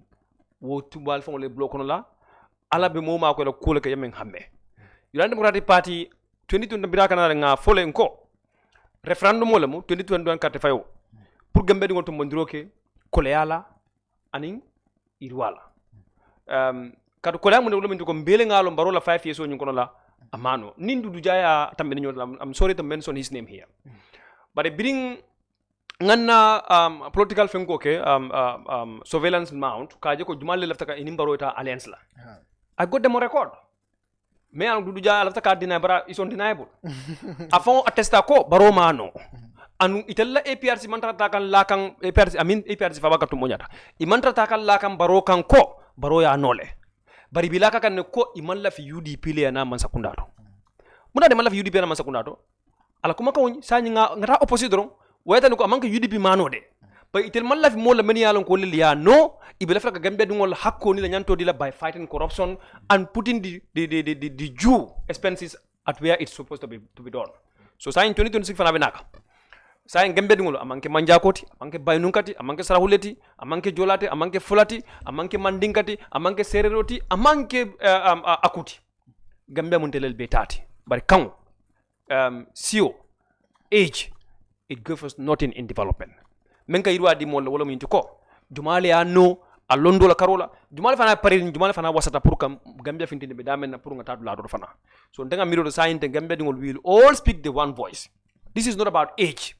wo tubal fon le blokono la ala be moma ko la kula ke yemen hamme United Democratic Party 2020 biraka na nga fole nko referendum wala mu 2021 carte fayo pour gambe dingo to mondiroke kole yala anin irwala kadu kola mu wala min ko mbele ngalo baro la 5 years o nyi kono la amano nindu du jaya tambe nyo I'm sorry to mention his name here but bring nganna political fengo ke surveillance mount kaje ko jumal lefta ka inimbaro ta alliance la I got them on record me an dudu ja lefta ka dina bara is undeniable afon attesta ko baro mano anu itella APRC mantra ta kan lakan APRC amin APRC fa bakatu monyata I mantra ta kan lakan baro kan ko baro ya nole bari bilaka kan ko imalla fi UDP le na man sakundato muna de malla fi UDP na man sakundato ala kuma ko sanyi ngata opposite dron wayta ko amanka UDP mano de ba itel malla fi mola men yalon ko lil ya no ibela fa gambe dungol hakko ni la nyanto dila by fighting corruption and putting the due expenses at where it's supposed to be done so sa in 2026 fana benaka sa in gambe dungol amanke manjakoti amanke baynunkati amanke sarahuleti amanke jolate amanke fulati amanke mandinkati amanke sereroti amanke akuti gambe mun telel betati bari kan CEO age it gives us nothing in development. Menka irwa di mola wala mintu ko. Jumale ya no alondo la karola. Jumale fana pare jumale fana wasata pour kam Gambia fintini be damen na pour ngata la do fana. So ndenga miro do sainte Gambia dingol will all speak the one voice. This is not about age.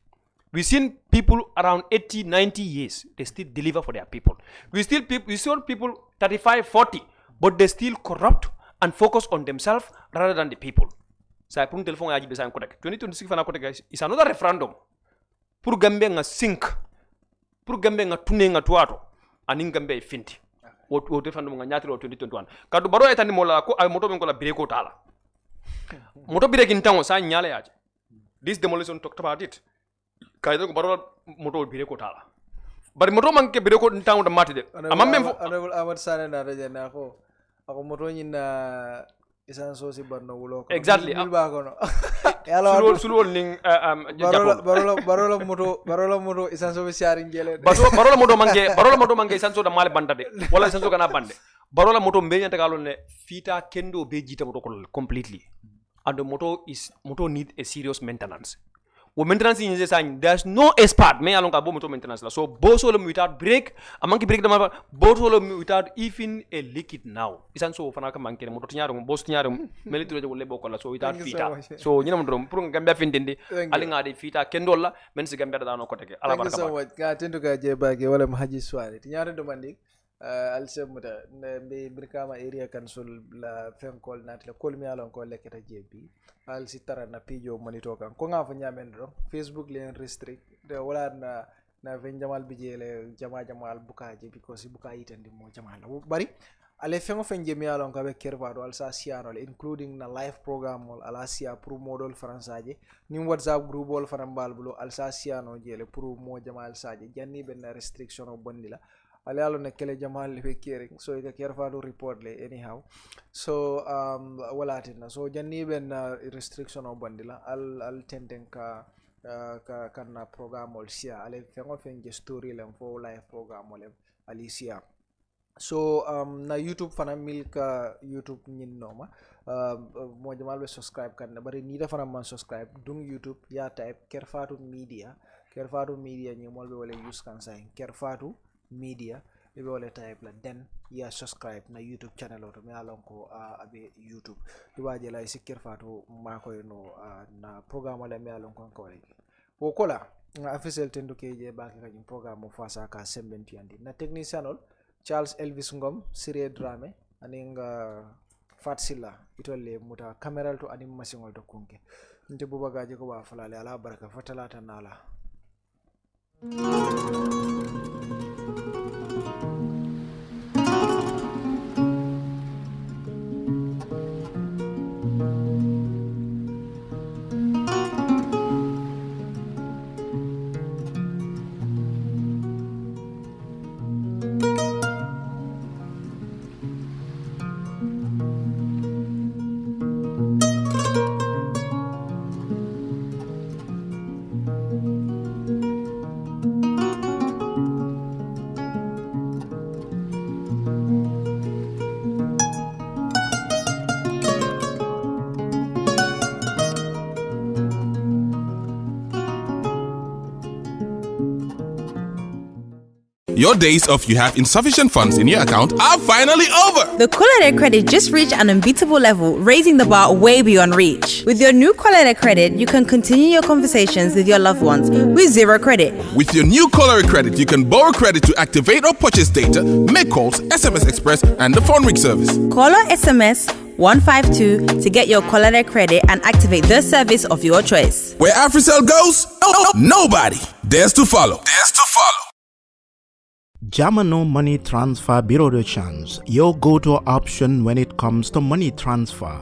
We've seen people around 80, 90 years, they still deliver for their people. We saw people 35, 40, but they still corrupt and focus on themselves rather than the people. So I put telephone aji besan kodek. 2026 fana kodek is another referendum. Pour Gambia nga sink pour Gambia nga tune nga tuato anin Gambia finti wo referendum nga nyatiro 2021 kadu baro etani mola ko ay moto ben ko la breko tala moto breaking tango sa nyala yaje this demolition talked about it kaydo ko baro moto breko tala bari moto manke breko tango da mati de amam honorable Ahmad Sane na raja na ako moto nyina isan so si barno wulo ko exactly ba ko no sulol ning barola moto isan so be sharing gele barola moto mange isan so da male bandade wala isan so kana bande barola moto mbenya tagalo ne fita kendo be jita moto completely and the moto need a serious maintenance wo maintenance in this sign there's no expert me along ka bo moto maintenance la so bo solo without break amanki break da bo solo without even a liquid now isan so fana ka manke moto tinyaro bo tinyaro melitro je wolle boko la so without fita so nyina mo pour Gambia findindi ali ngadi fita kendo la men si Gambia da no ko tege ala baraka so much ka tendu ka je bage wala haji sware tinyaro do mandi alsemuta be Brikama area council la fenkol natla kolmi alon ko leketa jebi al sitara na pijo monito kan ko nga fa nyamen do Facebook len restrict de wala na ven jamal bijele jamal bukaje because buka yitandi mo jamal bari ale fengo fenje mi alon ka be kervado al sa siano including na live program ol ala sia pour modol françaje ni WhatsApp group ol fanambal bulo al sa siano jele pour mo jamal saje janni ben restriction o bondila ale alo ne kele jamal le kering so ika kerfado report le anyhow so wala tinna so janni ben restriction o bandila al tenden ka kana program ol sia ale fengo fenje story lem fo live program ol alicia so na YouTube fana milka YouTube nyin noma mo jamal be subscribe kan bari ni da fana man subscribe dung YouTube ya type Kerfatu Media nyi mol be wala use kan say Kerfatu Media be wala type la den ya subscribe na YouTube channel oto me alon ko abe YouTube di waje la si Kerfatu mako no na programme la me alon ko wala o kola nga official tendo keje ba ka jim programme mo fasa ka sembenti andi na technician ol Charles Elvis Ngom Sire Drame aninga Fatsila itole muta cameral to anim masingol to kunke nte Buba Gagigo ba falale ala baraka fatalata nala Your days of you have insufficient funds in your account are finally over. The Colorado credit just reached an unbeatable level, raising the bar way beyond reach. With your new Colorado credit, you can continue your conversations with your loved ones with zero credit. With your new Colorado credit, you can borrow credit to activate or purchase data, make calls, SMS Express, and the phone ring service. Call or SMS 152 to get your Colorado credit and activate the service of your choice. Where AfriCell goes, nobody dares to follow. Jamano Money Transfer Bureau de Change, your go-to option when it comes to money transfer.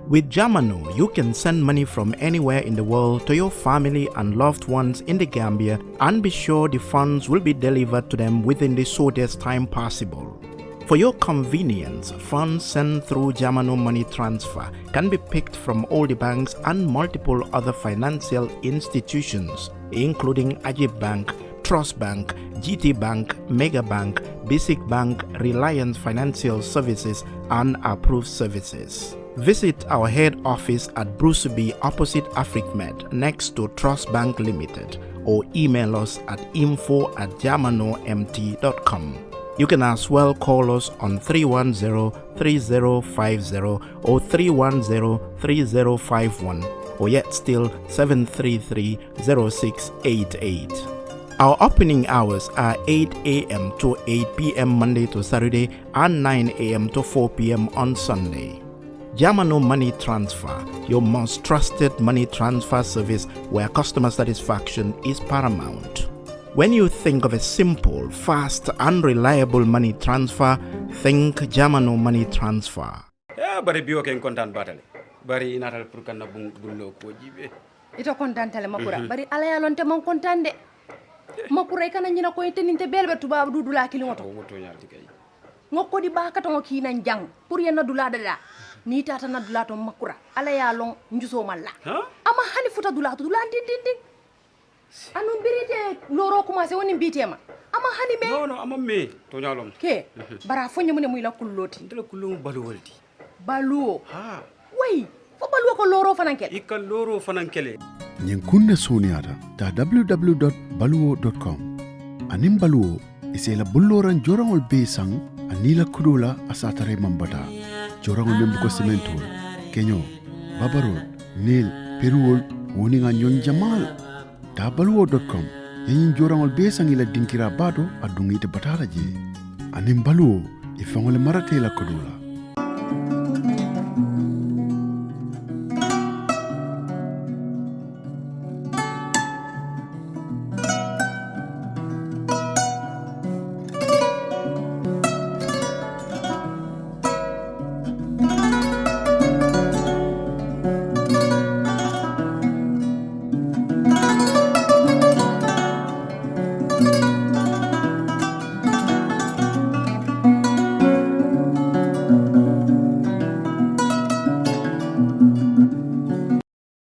With Jamano, you can send money from anywhere in the world to your family and loved ones in the Gambia and be sure the funds will be delivered to them within the shortest time possible. For your convenience, funds sent through Jamano Money Transfer can be picked from all the banks and multiple other financial institutions, including Ajib Bank, Trust Bank, GT Bank, Mega Bank, Basic Bank, Reliance Financial Services, and Approved Services. Visit our head office at Bruceby opposite AfricMed next to Trust Bank Limited or email us at info@jamanomt.com. You can as well call us on 310-3050 or 310-3051 or yet still 733-0688. Our opening hours are 8 a.m. to 8 p.m. Monday to Saturday and 9 a.m. to 4 p.m. on Sunday. Jamano Money Transfer, your most trusted money transfer service where customer satisfaction is paramount. When you think of a simple, fast, and reliable money transfer, think Jamano Money Transfer. Yeah, bari biyo ken kontan batale. Bari inatal pour kan bullo ko jibe. Ito kontan tale makura. Bari ala ya lonte mon kontan de. Makura kana nyina ko teninte belbe tuba dudu la kili ngoto. Ngoto nyalti kay. Ngoko di baka to ngokina njang pour yena dula dada. Ni tata na dula to makura. Ala ya long njuso malla. Ama hani futa dula to dula tin. Anu birite loro commencé woni bitema. Ama hani me. No, ama me to nyalom. Ke bara fonye mun muy la kulloti. Ndela kullu balu waldi. Balu. Ha. Wey, fo balu ko loro fanankele. Ikal loro fanankele. Nyen kunna soniata ta www.baluwo.com. Anim baluwo isela bulloran jorangol be sang anila kudula asatare mambata. Jorangol membuko sementol, kenyo, babarol, nil, peruol, woninga nyon jamal. Ta baluwo.com. Yen jorangol be sang ila dinkira bado adungite batara je. Anim baluwo ifangole marate la kudula.